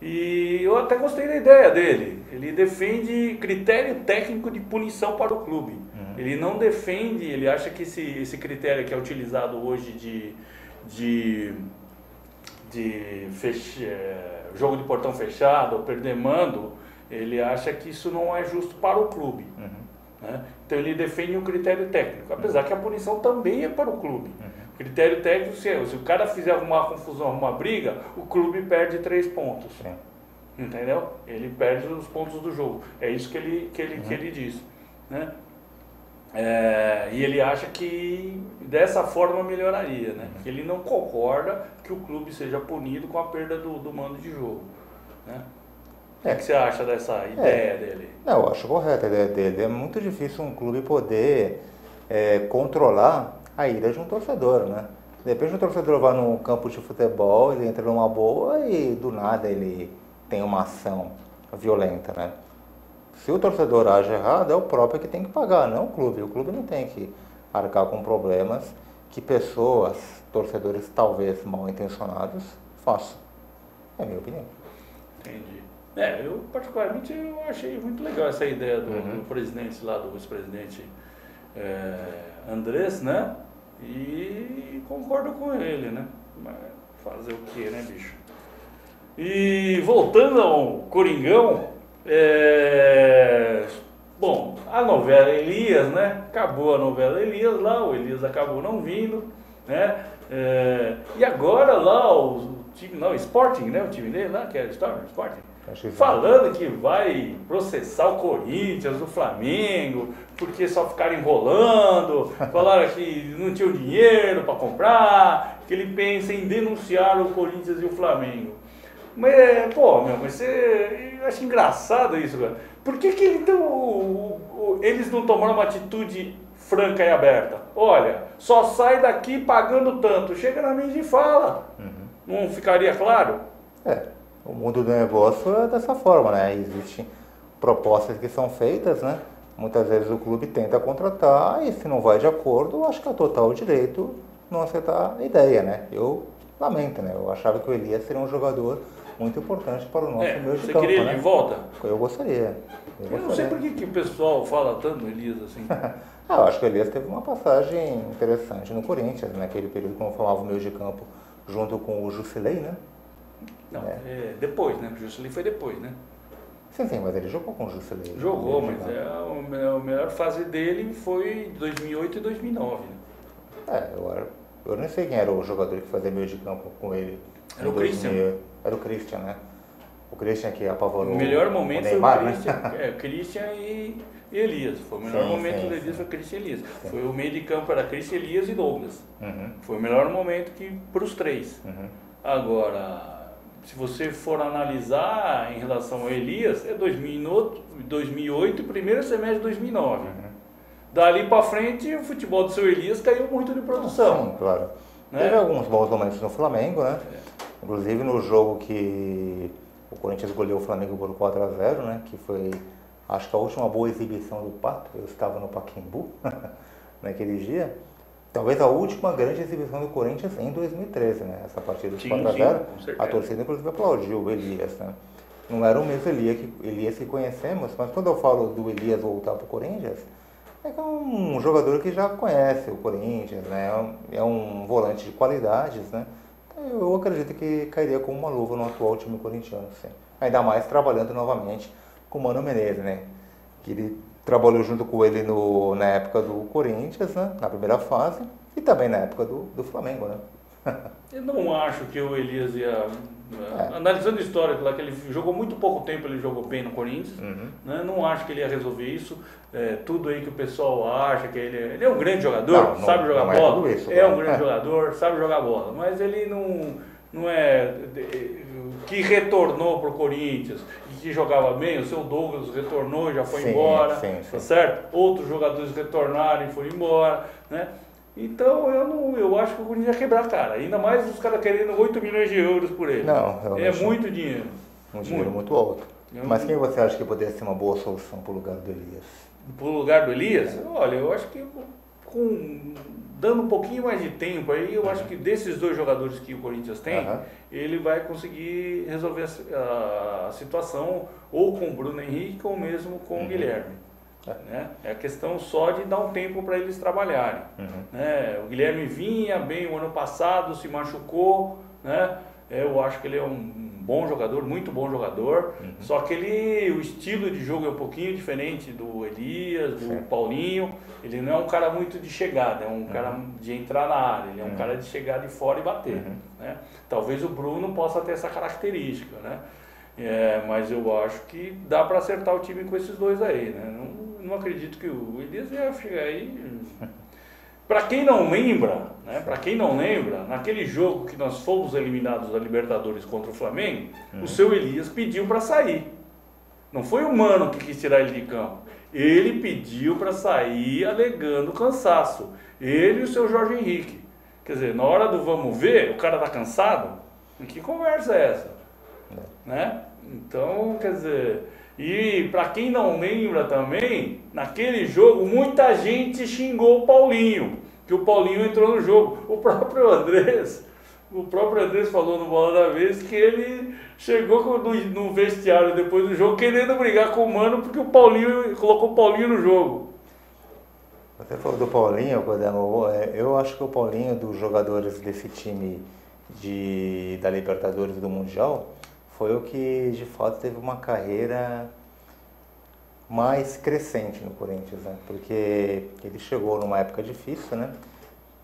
e eu até gostei da ideia dele. Ele defende critério técnico de punição para o clube. Ele não defende, ele acha que esse critério que é utilizado hoje de jogo de portão fechado ou perder mando, ele acha que isso não é justo para o clube. Né? Então ele defende um critério técnico, apesar que a punição também é para o clube. O critério técnico, se o cara fizer uma confusão, uma briga, o clube perde 3 pontos. Entendeu? Ele perde os pontos do jogo. É isso que ele diz. Né? E ele acha que dessa forma melhoraria, né? Que ele não concorda que o clube seja punido com a perda do mando de jogo. Né? O que você acha dessa ideia dele? Não, eu acho correta a ideia dele. É muito difícil um clube poder controlar a ira de um torcedor, né? De repente o torcedor vai num campo de futebol, ele entra numa boa e do nada ele tem uma ação violenta, né? Se o torcedor age errado, é o próprio que tem que pagar, não o clube. O clube não tem que arcar com problemas que pessoas, torcedores talvez mal intencionados, façam. É a minha opinião. Entendi. Eu particularmente eu achei muito legal essa ideia do presidente lá, do vice-presidente Andrés, né? E concordo com ele, né? Mas fazer o que, né, bicho? E voltando ao Coringão, bom, a novela Elias, né? Acabou a novela Elias lá, o Elias acabou não vindo, né? E agora lá o time, não, o Sporting, né? O time dele lá, que era o Sporting, falando que vai processar o Corinthians, o Flamengo, porque só ficaram enrolando, falaram que não tinha o dinheiro para comprar, que ele pensa em denunciar o Corinthians e o Flamengo. Mas, eu acho engraçado isso, cara. Por que eles não tomaram uma atitude franca e aberta? Olha, só sai daqui pagando tanto. Chega na mídia e fala. Não ficaria claro? O mundo do negócio é dessa forma, né? Existem propostas que são feitas, né? Muitas vezes o clube tenta contratar e se não vai de acordo, eu acho que é total direito não aceitar a ideia, né? Eu lamento, né? Eu achava que o Elias seria um jogador muito importante para o nosso meio de campo. Você queria ele de volta? Eu gostaria. Eu não sei por que o pessoal fala tanto do Elias assim. Eu acho que o Elias teve uma passagem interessante no Corinthians, naquele período, como falava o meio de campo, junto com o Jusilei, né? Não, depois, né? O Jusilei foi depois, né? Sim, mas ele jogou com o Jusilei. Jogou, mas a melhor fase dele foi 2008 e 2009. Né? Eu nem sei quem era o jogador que fazia meio de campo com ele. Era o Christian. Era o Christian, né? O Christian que apavorou o melhor momento o Neymar, foi o Christian, Christian e Elias. Foi o melhor momento do Elias, foi Christian e Elias. Foi o meio de campo, era Christian, Elias e Douglas. Foi o melhor momento para os três. Agora, se você for analisar em relação ao Elias, é 2008 e primeiro semestre de 2009. Dali para frente, o futebol do seu Elias caiu muito de produção. Sim, claro. né? Teve alguns bons momentos no Flamengo, né? Inclusive no jogo que o Corinthians goleou o Flamengo por 4-0, né? Que foi, acho que a última boa exibição do Pato. Eu estava no Pacaembu naquele dia. Talvez a última grande exibição do Corinthians em 2013, né? Essa partida de 4-0. A torcida inclusive aplaudiu o Elias, né? Não era o mesmo Elias que conhecemos, mas quando eu falo do Elias voltar para o Corinthians, é que é um jogador que já conhece o Corinthians, né? É um volante de qualidades, né? Eu acredito que cairia como uma luva no atual time corintiano, sim. Ainda mais trabalhando novamente com o Mano Menezes, né? Que ele trabalhou junto com ele na época do Corinthians, né? Na primeira fase, e também na época do Flamengo, né? Eu não acho que o Elias ia... Analisando o histórico lá, que ele jogou muito pouco tempo, ele jogou bem no Corinthians, né? Não acho que ele ia resolver isso. Tudo aí que o pessoal acha que ele é um grande jogador, sabe jogar bola, um grande jogador, sabe jogar bola, mas ele não é que retornou para o Corinthians e que jogava bem. O seu Douglas retornou e já foi embora, tá certo? Outros jogadores retornaram e foram embora, né? Então eu acho que o Corinthians ia quebrar a cara, ainda mais os caras querendo 8 milhões de euros por ele. Não, realmente é muito dinheiro. Um dinheiro muito alto. Mas quem você acha que poderia ser uma boa solução para o lugar do Elias? Para o lugar do Elias? Olha, eu acho que dando um pouquinho mais de tempo aí, eu acho que desses dois jogadores que o Corinthians tem, ele vai conseguir resolver a situação ou com o Bruno Henrique ou mesmo com o Guilherme. Né? É a questão só de dar um tempo para eles trabalharem. Né? O Guilherme vinha bem o ano passado, se machucou, né? Eu acho que ele é um bom jogador, muito bom jogador, só que o estilo de jogo é um pouquinho diferente do Elias, do Paulinho. Ele não é um cara muito de chegada, é um cara de entrar na área, ele é um cara de chegar de fora e bater. Né? Talvez o Bruno possa ter essa característica, né? Mas eu acho que dá para acertar o time com esses dois aí, né? Não acredito que o Elias ia chegar aí. Para quem não lembra, né? Para quem não lembra, naquele jogo que nós fomos eliminados da Libertadores contra o Flamengo, o seu Elias pediu para sair. Não foi o Mano que quis tirar ele de campo. Ele pediu para sair alegando cansaço. Ele e o seu Jorge Henrique. Quer dizer, na hora do vamos ver, o cara tá cansado? Que conversa é essa? Né? Então, quer dizer, e para quem não lembra também, naquele jogo muita gente xingou o Paulinho, que o Paulinho entrou no jogo. O próprio Andrés falou no Bola da Vez que ele chegou no vestiário depois do jogo querendo brigar com o Mano porque o Paulinho colocou o Paulinho no jogo. Você falou do Paulinho, Codemo. Eu acho que o Paulinho, dos jogadores desse time da Libertadores do Mundial, foi o que de fato teve uma carreira mais crescente no Corinthians, né? Porque ele chegou numa época difícil, né?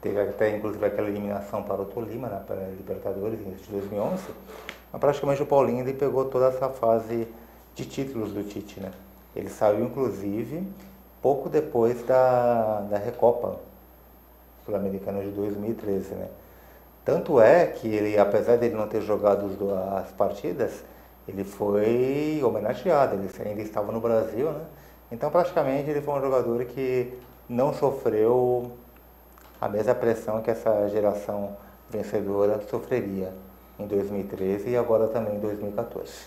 Teve até inclusive aquela eliminação para o Tolima, né? Para a Libertadores em 2011. Mas praticamente o Paulinho ele pegou toda essa fase de títulos do Tite, né? Ele saiu inclusive pouco depois da Recopa Sul-Americana de 2013, né? Tanto é que ele, apesar de ele não ter jogado as partidas, ele foi homenageado, ele ainda estava no Brasil, né? Então praticamente ele foi um jogador que não sofreu a mesma pressão que essa geração vencedora sofreria em 2013 e agora também em 2014.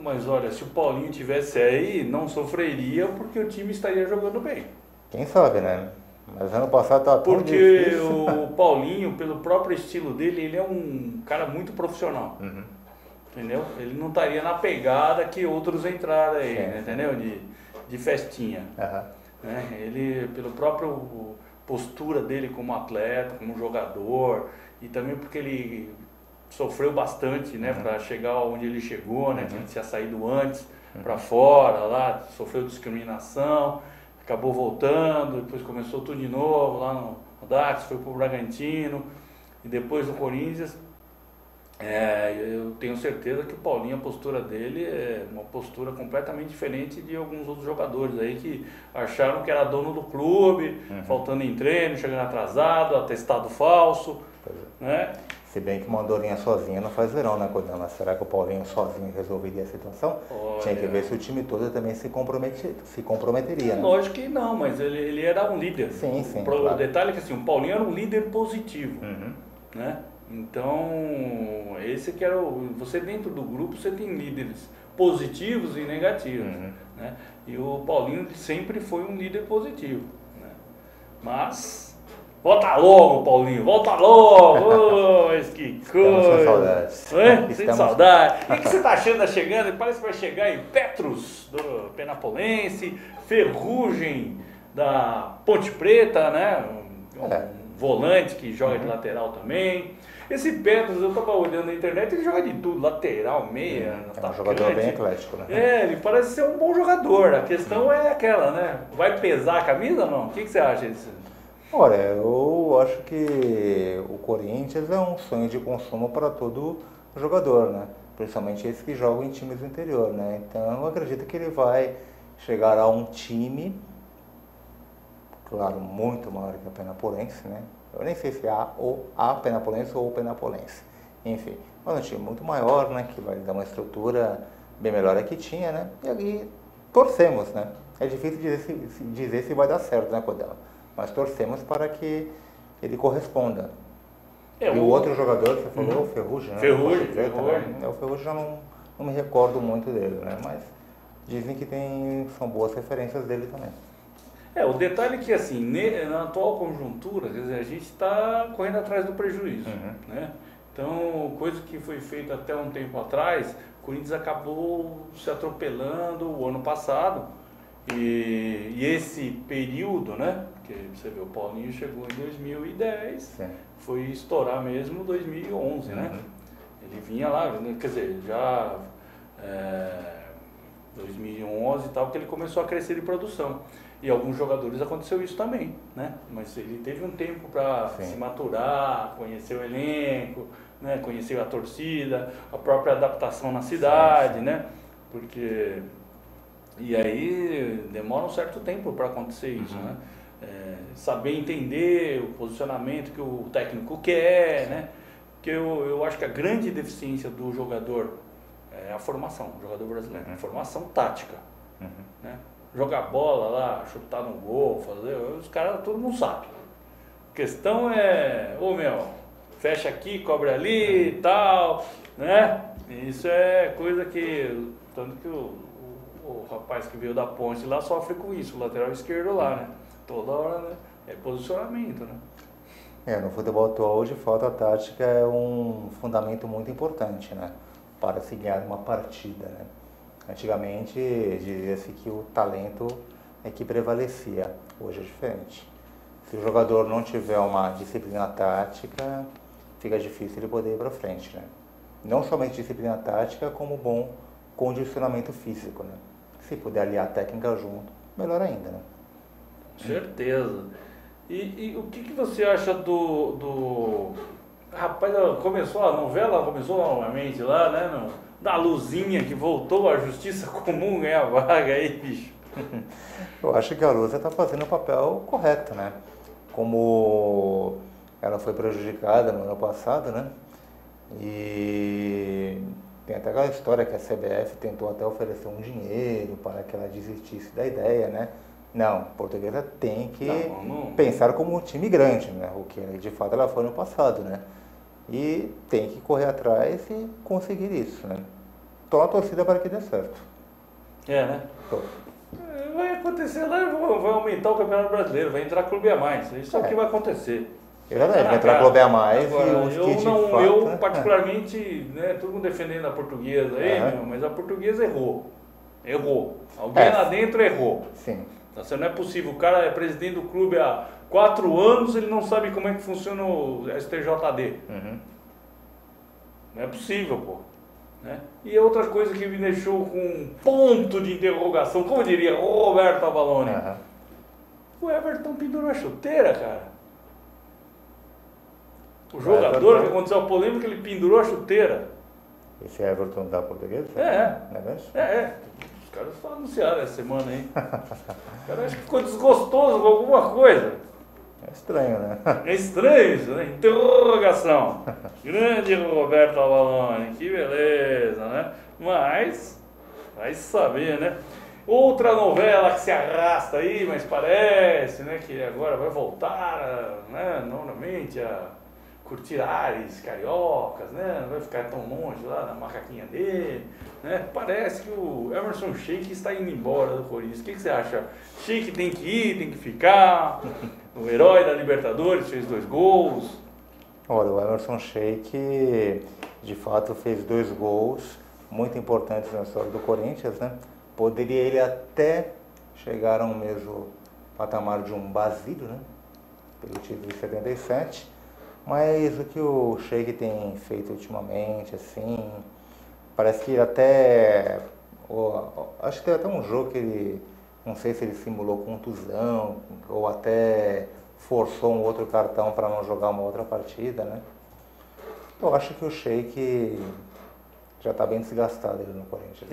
Mas olha, se o Paulinho tivesse aí, não sofreria porque o time estaria jogando bem. Quem sabe, né? Mas ano passado estava tão porque difícil. O Paulinho, pelo próprio estilo dele, ele é um cara muito profissional. Entendeu? Ele não estaria na pegada que outros entraram aí, né? Entendeu? De festinha. Né? Ele, pelo próprio postura dele como atleta, como jogador, e também porque ele sofreu bastante, né, para chegar onde ele chegou, né, que ele tinha saído antes para fora, lá, sofreu discriminação, acabou voltando, depois começou tudo de novo lá no Dax, foi para o Bragantino, e depois no Corinthians. Eu tenho certeza que o Paulinho, a postura dele é uma postura completamente diferente de alguns outros jogadores aí que acharam que era dono do clube, faltando em treino, chegando atrasado, atestado falso, né? Se bem que uma andorinha sozinha não faz verão, né, Codema? Será que o Paulinho sozinho resolveria a situação? Olha, tinha que ver se o time todo também se comprometeria, né? Lógico que não, mas ele era um líder. Sim, O claro. detalhe é que assim, o Paulinho era um líder positivo. né? Então, esse que era você dentro do grupo, você tem líderes positivos e negativos, né? E o Paulinho sempre foi um líder positivo, né? Mas volta logo, Paulinho, volta logo! Oh, que coisa! Estamos sem saudades. Sem saudade. O que você está achando? Chegando? Parece que vai chegar em Petrus, do Penapolense, Ferrugem, da Ponte Preta, né? Um volante que joga de lateral também. Esse Petrus, eu estava olhando na internet, ele joga de tudo, lateral, meia, é um jogador bem atlético, né? Ele parece ser um bom jogador. A questão é aquela, né? Vai pesar a camisa ou não? O que você acha disso? Olha, eu acho que o Corinthians é um sonho de consumo para todo jogador, né? Principalmente esses que jogam em times do interior, né? Então eu acredito que ele vai chegar a um time, claro, muito maior que a Penapolense, né? Eu nem sei se é a Penapolense ou o Penapolense. Enfim, mas um time muito maior, né? Que vai dar uma estrutura bem melhor a que tinha, né? E ali torcemos, né? É difícil dizer se vai dar certo, né, Codela? Mas torcemos para que ele corresponda. E o outro jogador que você falou, o Ferrugem, né? Ferrugem. O Ferrugem já não me recordo muito dele, né? Mas dizem que são boas referências dele também. O detalhe é que, assim, na atual conjuntura, quer dizer, a gente está correndo atrás do prejuízo, né? Então, coisa que foi feita até um tempo atrás, o Corinthians acabou se atropelando o ano passado. E esse período, né? Que você vê, o Paulinho chegou em 2010, foi estourar mesmo em 2011, né? Ele vinha lá, quer dizer, já 2011 e tal, que ele começou a crescer de produção. E alguns jogadores aconteceu isso também, né? Mas ele teve um tempo para se maturar, conhecer o elenco, né? Conhecer a torcida, a própria adaptação na cidade, né? Porque... E aí demora um certo tempo para acontecer isso, né? Saber entender o posicionamento que o técnico quer, né? Porque eu acho que a grande deficiência do jogador é a formação, o jogador brasileiro, formação tática, né? Jogar bola lá, chutar no gol, fazer, os caras, todo mundo sabe. A questão é, fecha aqui, cobre ali e tal, né? Isso é coisa que, tanto que o rapaz que veio da Ponte lá sofre com isso, o lateral esquerdo lá, né? Toda hora, né? É posicionamento, né? No futebol atual, de fato, a tática é um fundamento muito importante, né? Para se ganhar uma partida, né? Antigamente, dizia-se que o talento é que prevalecia. Hoje é diferente. Se o jogador não tiver uma disciplina tática, fica difícil ele poder ir para frente, né? Não somente disciplina tática, como bom condicionamento físico, né? Se puder aliar a técnica junto, melhor ainda, né? Certeza. E o que você acha do... Rapaz, a novela começou novamente lá, né? Da Luzinha, que voltou à Justiça Comum ganhar vaga aí, bicho. Eu acho que a Lusa está fazendo o papel correto, né? Como ela foi prejudicada no ano passado, né? E tem até aquela história que a CBF tentou até oferecer um dinheiro para que ela desistisse da ideia, né? Não, a Portuguesa tem que pensar como um time grande, né? O que de fato ela foi no passado, né? E tem que correr atrás e conseguir isso, né? Tô na torcida para que dê certo. Né? Vai acontecer lá, vai aumentar o Campeonato Brasileiro, vai entrar clube a mais. Isso é o que vai acontecer. Vai entrar clube a mais. Agora, eu particularmente, né, todo mundo defendendo a Portuguesa aí, mas a Portuguesa errou. Alguém lá dentro errou. Sim. Então, não é possível, o cara é presidente do clube há 4 anos, ele não sabe como é que funciona o STJD. Não é possível, pô. Né? E outra coisa que me deixou com um ponto de interrogação, como diria o Roberto Avalone, o Everton pendurou a chuteira, cara. O jogador que aconteceu a polêmica, ele pendurou a chuteira. Esse Everton da Portuguesa? Os caras só anunciaram essa semana aí. O cara acho que ficou desgostoso com alguma coisa. É estranho, né? É estranho isso, né? Interrogação. Grande Roberto Avalone, que beleza, né? Mas, vai saber, né? Outra novela que se arrasta aí, mas parece, né? Que agora vai voltar, né? Novamente a curtir ares cariocas, né? Não vai ficar tão longe lá na macaquinha dele, né? Parece que o Emerson Sheik está indo embora do Corinthians. O que você acha? Sheik tem que ir, tem que ficar? O herói da Libertadores fez 2 gols. Olha, o Emerson Sheik de fato fez 2 gols muito importantes na história do Corinthians, né? Poderia ele até chegar ao mesmo patamar de um Basílio, né? Pelo título de 77, mas o que o Sheik tem feito ultimamente, assim, parece que até, acho que teve até um jogo que ele, não sei se ele simulou contusão, ou até forçou um outro cartão para não jogar uma outra partida, né? Eu acho que o Sheik já está bem desgastado ali no Corinthians.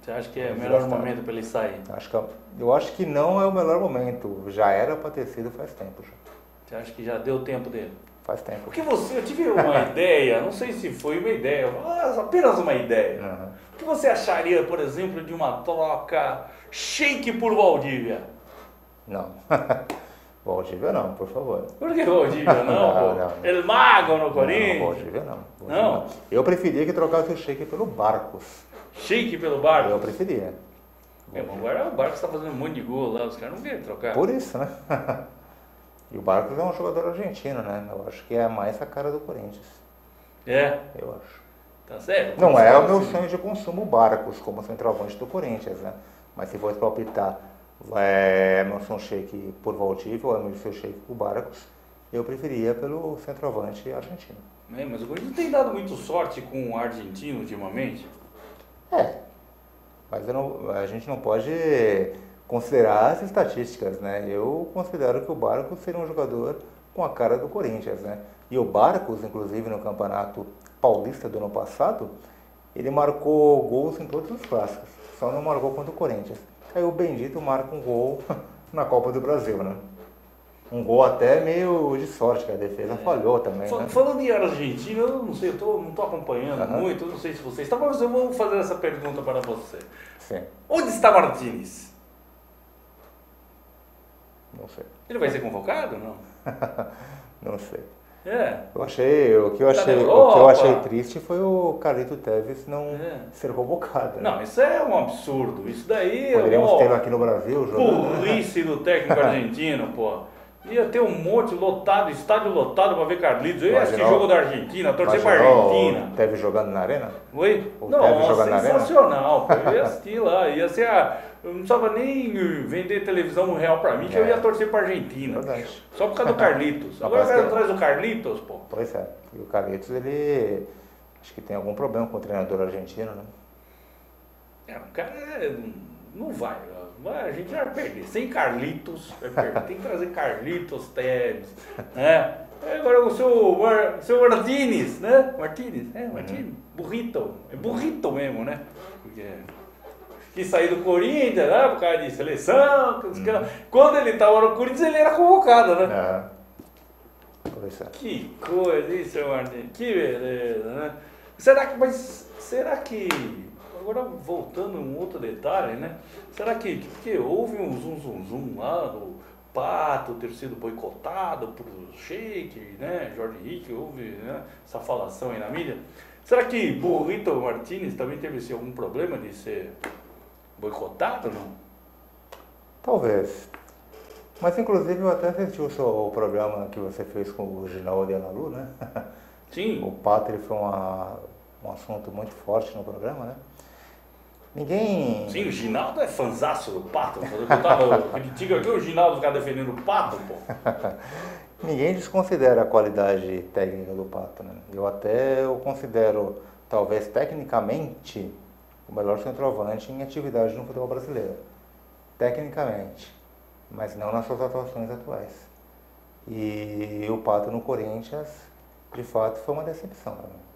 Você acha que é o melhor momento para ele sair? Eu acho que não é o melhor momento, já era para ter sido faz tempo já. Você acha que já deu tempo dele? Faz tempo. Porque eu tive uma ideia, não sei se foi uma ideia, apenas uma ideia. Uhum. O que você acharia, por exemplo, de uma troca Sheik por Valdívia? Não. Valdívia não, por favor. Por que Valdívia não, pô? Não. El Mago no Corinthians? Não, Valdívia não. Não? Eu preferia que trocasse o Sheik pelo Barcos. Sheik pelo Barcos? Eu preferia. Agora o Barcos está fazendo um monte de gol lá, os caras não querem trocar. Por isso, né? E o Barcos é um jogador argentino, né? Eu acho que é mais a cara do Corinthians. É? Eu acho. Tá certo? Não é o meu sonho de consumo o Barcos como centroavante do Corinthians, né? Mas se fosse para optar Emerson Sheik por Valdívia ou Emerson Sheik por Barcos, eu preferia pelo centroavante argentino. Mas o Corinthians tem dado muito sorte com o argentino ultimamente. Mas a gente não pode considerar as estatísticas, né? Eu considero que o Barcos seria um jogador com a cara do Corinthians, né? E o Barcos, inclusive no Campeonato Paulista do ano passado, ele marcou gols em todos os clássicos, só não marcou contra o Corinthians. Aí o Bendito marca um gol na Copa do Brasil, né? Um gol até meio de sorte, que a defesa falhou também, né? Falando em Argentina, eu não sei, não estou acompanhando muito, eu não sei se você está, mas eu vou fazer essa pergunta para você. Sim. Onde está Martínez? Não sei. Ele vai ser convocado ou não? Não sei. O que eu achei triste foi o Carlito Tevez não ser convocado. Né? Não, isso é um absurdo. Isso daí poderíamos ter aqui no Brasil jogando. Burrice do técnico argentino, pô. Ia ter um monte lotado, estádio lotado para ver Carlitos. Eu ia assistir jogo da Argentina, torcer para a Argentina. Teve jogando na arena? Oi? Não, sensacional, pô. Eu ia assistir lá, ia ser eu não precisava nem vender televisão real para mim, que eu ia torcer para a Argentina. Verdade. Só por causa do Carlitos. Agora vai atrás do Carlitos, pô. Pois é. E o Carlitos, ele acho que tem algum problema com o treinador argentino, né? O cara não vai. A gente vai perder. Sem Carlitos, vai perder. Tem que trazer Carlitos Tevez, né? Agora o seu Martínez, né? Martínez. Burrito. É burrito mesmo, né? Porque quis sair do Corinthians, né? Por causa de seleção. Quando ele estava no Corinthians, ele era convocado, né? Pois é. Que coisa, hein, seu Martínez? Que beleza, né? Será que agora voltando a um outro detalhe, né? Será que porque houve um zum lá do Pato ter sido boicotado por Sheik, né? Jorge Henrique, houve, né, essa falação aí na mídia. Será que Burrito Martínez também teve algum problema de ser boicotado ou não? Talvez. Mas inclusive eu até assisti o programa que você fez com o Ginaldo e a Nalu, né? Sim. O Pato ele foi um assunto muito forte no programa, né? Ninguém... Sim, o Ginaldo é fanzaço do Pato. Critico aqui o Ginaldo ficar defendendo o Pato, pô. Ninguém desconsidera a qualidade técnica do Pato, né? Eu considero, talvez tecnicamente, o melhor centroavante em atividade no futebol brasileiro. Tecnicamente, mas não nas suas atuações atuais. E o Pato no Corinthians, de fato, foi uma decepção para mim.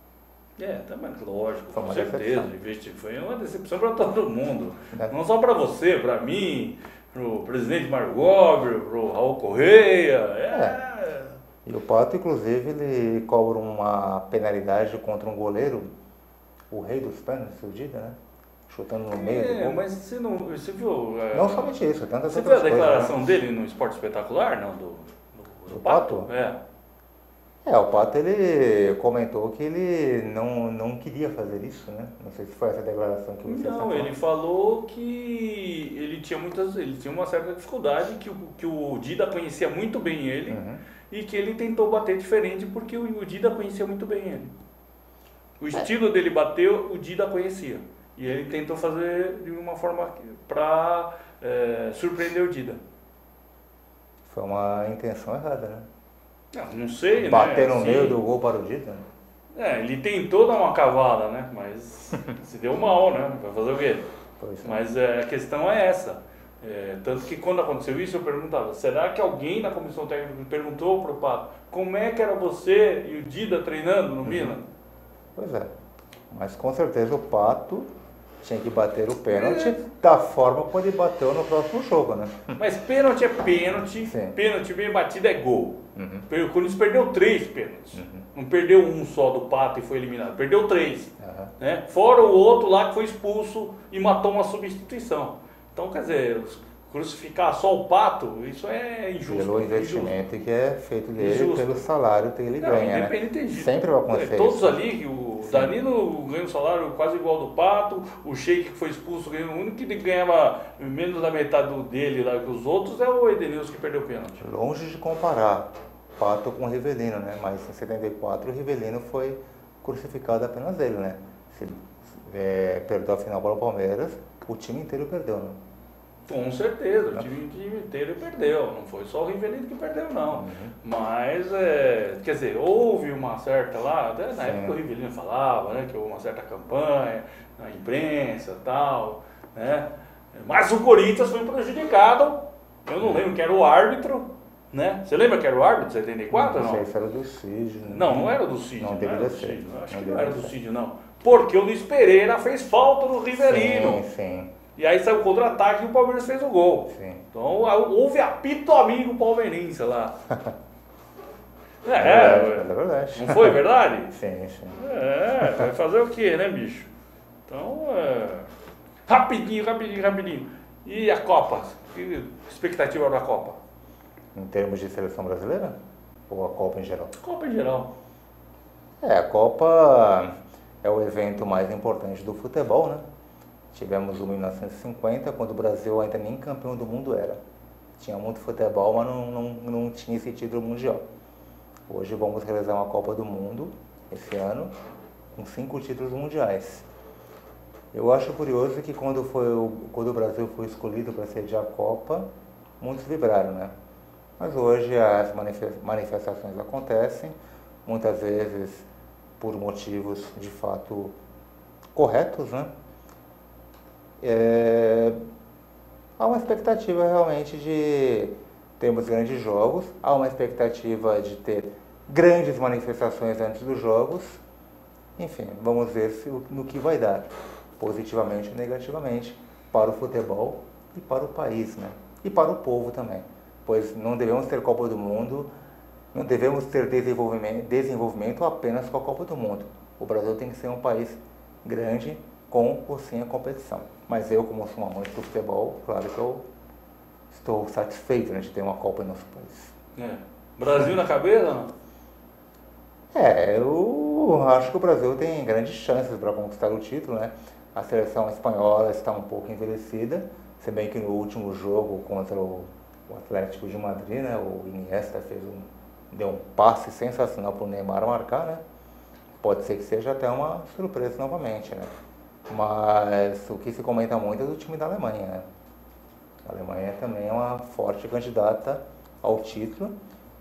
Também, lógico, com decepção. certeza. Foi uma decepção para todo mundo. Não só para você, para mim, para o presidente Mário Gómez, para o Raul Correia. E o Pato, inclusive, ele cobra uma penalidade contra um goleiro, o rei dos pênaltis, o Dida, né? Chutando no meio do gol. Mas você viu... Não somente isso, tantas você outras viu a declaração coisas, né? dele no Esporte Espetacular, não? Do Pato? O Pato ele comentou que ele não queria fazer isso, né? Não sei se foi essa declaração que você Não, ele falou que ele tinha uma certa dificuldade, que o Dida conhecia muito bem ele e que ele tentou bater diferente porque o Dida conhecia muito bem ele. O estilo dele bateu, o Dida conhecia. E ele tentou fazer de uma forma para surpreender o Dida. Foi uma intenção errada, né? Não sei, Bater né? no meio do gol para o Dida, né? Ele tentou dar uma cavada, né? Mas se deu mal, né? Vai fazer o quê? Pois é. Mas a questão é essa. Tanto que quando aconteceu isso, eu perguntava, será que alguém na comissão técnica perguntou para o Pato como é que era você e o Dida treinando no Milan? Pois é. Mas com certeza o Pato tinha que bater o pênalti da forma como ele bateu no próximo jogo, né? Mas pênalti é pênalti, Sim. pênalti bem batido é gol. O Corinthians perdeu 3 pênaltis. Não perdeu um só do Pato e foi eliminado, perdeu 3. Né? Fora o outro lá que foi expulso e matou uma substituição. Então, quer dizer, crucificar só o Pato, isso é injusto. Pelo investimento que é feito dele, Injusto. pelo salário que ele ganha, né? Independente. Sempre vai acontecer Todos isso. ali, o Danilo ganha um salário quase igual ao do Pato, o Sheik que foi expulso ganhou, o único que ganhava menos da metade dele lá que os outros é o Edenilson que perdeu o pênalti. Longe de comparar Pato com o Rivelino, né? Mas em 74 o Rivelino foi crucificado apenas ele, né? Se perdeu a final para o Palmeiras, o time inteiro perdeu, né? Com certeza, o time inteiro perdeu, não foi só o Rivelino que perdeu não, mas quer dizer, houve uma certa lá, até na época o Rivelino falava, né, que houve uma certa campanha na imprensa e tal, né, mas o Corinthians foi prejudicado, eu não lembro que era o árbitro, né, você lembra que era o árbitro de 74 ou não? Não sei se era do Cid, né? Não era do Cid, Não deveria ser. Acho que não era do Cid não, porque o Luiz Pereira fez falta no Rivelino. Sim. E aí saiu o contra-ataque e o Palmeiras fez o gol. Sim. Então houve apito amigo palmeirense lá. É verdade. Não foi verdade? Sim. Vai fazer o quê, né, bicho? Então, rapidinho. E a Copa? Que expectativa da Copa? Em termos de seleção brasileira? Ou a Copa em geral? Copa em geral. A Copa é o evento mais importante do futebol, né? Tivemos o 1950, quando o Brasil ainda nem campeão do mundo era. Tinha muito futebol, mas não tinha esse título mundial. Hoje vamos realizar uma Copa do Mundo, esse ano, com 5 títulos mundiais. Eu acho curioso que quando o Brasil foi escolhido para sediar a Copa, muitos vibraram, né? Mas hoje as manifestações acontecem, muitas vezes por motivos de fato corretos, né? Há uma expectativa realmente de termos grandes jogos, há uma expectativa de ter grandes manifestações antes dos jogos. Enfim, vamos ver no que vai dar, positivamente ou negativamente, para o futebol e para o país, né? E para o povo também, pois não devemos ter Copa do Mundo, não devemos ter desenvolvimento apenas com a Copa do Mundo. O Brasil tem que ser um país grande, com ou sem a competição. Mas eu, como sou um amante do futebol, claro que eu estou satisfeito, né, de ter uma Copa em nosso país. Brasil na cabeça ou não? Eu acho que o Brasil tem grandes chances para conquistar o título, né? A seleção espanhola está um pouco envelhecida, se bem que no último jogo contra o Atlético de Madrid, né, o Iniesta deu um passe sensacional para o Neymar marcar, né? Pode ser que seja até uma surpresa novamente, né? Mas o que se comenta muito é do time da Alemanha, né? A Alemanha também é uma forte candidata ao título,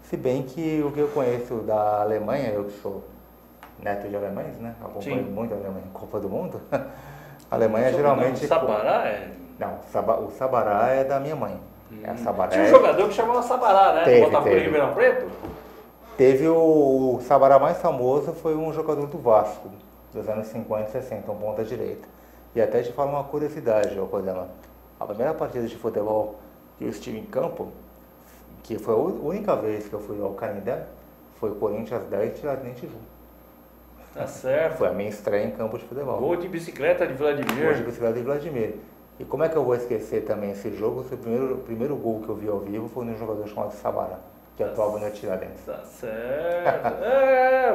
se bem que o que eu conheço da Alemanha, eu que sou neto de alemães, né? Acompanho muito a Alemanha em Copa do Mundo. A Alemanha geralmente... O Sabará Não, o Sabará é da minha mãe. A Sabará Tinha um jogador que chamava Sabará, né? Teve. Botafogo em Ribeirão Preto? Teve o Sabará mais famoso, foi um jogador do Vasco, dos anos 50 e 60, um ponta direita. E até te falo uma curiosidade, Kodama. A primeira partida de futebol que eu estive em campo, que foi a única vez que eu fui ao Canindé, foi Corinthians 10 e Tiradentes 1. Tá certo. Foi a minha estreia em campo de futebol. Gol de bicicleta de Vladimir. Gol de bicicleta de Vladimir. E como é que eu vou esquecer também esse jogo? O primeiro gol que eu vi ao vivo foi num jogador chamado Sabará, que a prova não ia tirar dentro. Tá certo.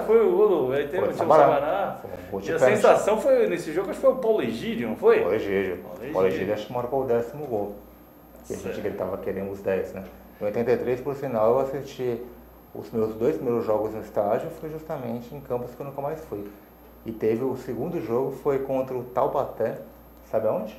Foi o gol aí teve o Sabará. E a sensação foi, nesse jogo, acho que foi o Paulo Egídio, não foi? Paulo Egídio acho que marcou o 10º gol. Que a gente estava querendo os 10, né? Em 83, por sinal, eu assisti os meus 2 primeiros jogos no estádio, foi justamente em campos que eu nunca mais fui. E teve o segundo jogo, foi contra o Taubaté, sabe aonde?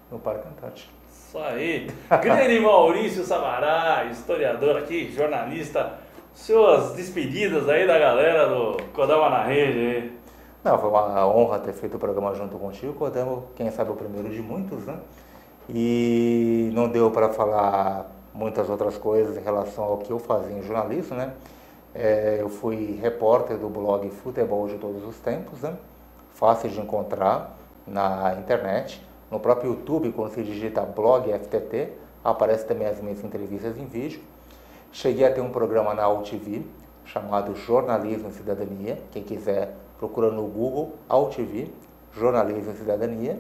No Parque Antártico. Isso aí. Grande Maurício Sabará, historiador aqui, jornalista. Suas despedidas aí da galera do Kodama na Rede aí. Não, foi uma honra ter feito o programa junto contigo, Kodama, quem sabe o primeiro de muitos, né? E não deu para falar muitas outras coisas em relação ao que eu fazia em jornalismo, né? Eu fui repórter do blog Futebol de Todos os Tempos, né? Fácil de encontrar na internet. No próprio YouTube, quando se digita blog FTT, aparece também as minhas entrevistas em vídeo. Cheguei a ter um programa na AltV, chamado Jornalismo e Cidadania. Quem quiser, procura no Google, AltV, Jornalismo e Cidadania.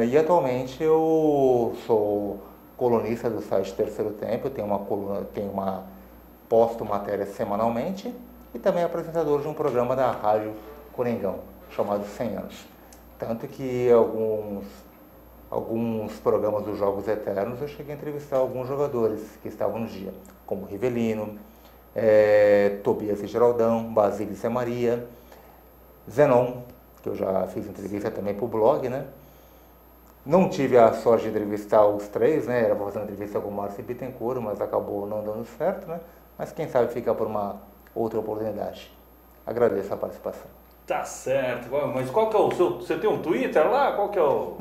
E atualmente eu sou colunista do site Terceiro Tempo, posto matérias semanalmente e também apresentador de um programa da Rádio Coringão, chamado 100 Anos. Tanto que alguns programas dos Jogos Eternos eu cheguei a entrevistar alguns jogadores que estavam no dia, como Rivelino, Tobias e Geraldão, Basílio e Zé Maria, Zenon, que eu já fiz entrevista também para o blog, né? Não tive a sorte de entrevistar os 3, né? Era para fazer uma entrevista com o Márcio Bittencourt, mas acabou não dando certo, né? Mas quem sabe fica por uma outra oportunidade. Agradeço a participação. Tá certo. Mas qual que é o seu... Você tem um Twitter lá? Qual que é o...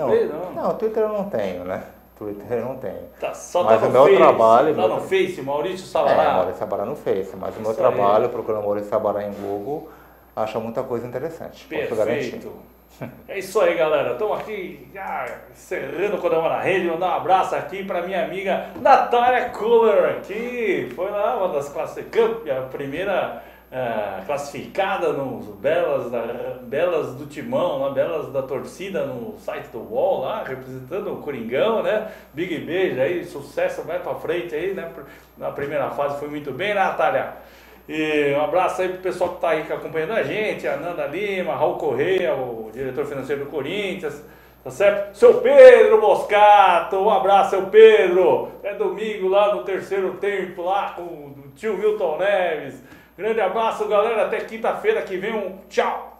Não, Twitter eu não tenho, né? Twitter eu não tenho. Tá, só mas tá o meu Face, trabalho... Tá no Face, Maurício Sabará. Maurício Sabará no Face, mas o meu trabalho, procurando Maurício Sabará em Google, acha muita coisa interessante. Perfeito. É isso aí, galera. Estamos aqui encerrando o Kodama na Rede. Mandar um abraço aqui para minha amiga Natália Kohler, que foi lá uma das classificantes, a primeira classificada nos Belas do Timão, lá, Belas da Torcida no site do UOL, lá, representando o Coringão, né? Big beijo aí, sucesso, vai para frente aí, né? Na primeira fase foi muito bem, Natália. E um abraço aí pro pessoal que está aí acompanhando a gente, a Nanda Lima, Raul Correia, o diretor financeiro do Corinthians, tá certo? Seu Pedro Moscato, um abraço, seu Pedro. É domingo lá no Terceiro Tempo, lá com o tio Milton Neves. Grande abraço, galera, até quinta-feira que vem, tchau!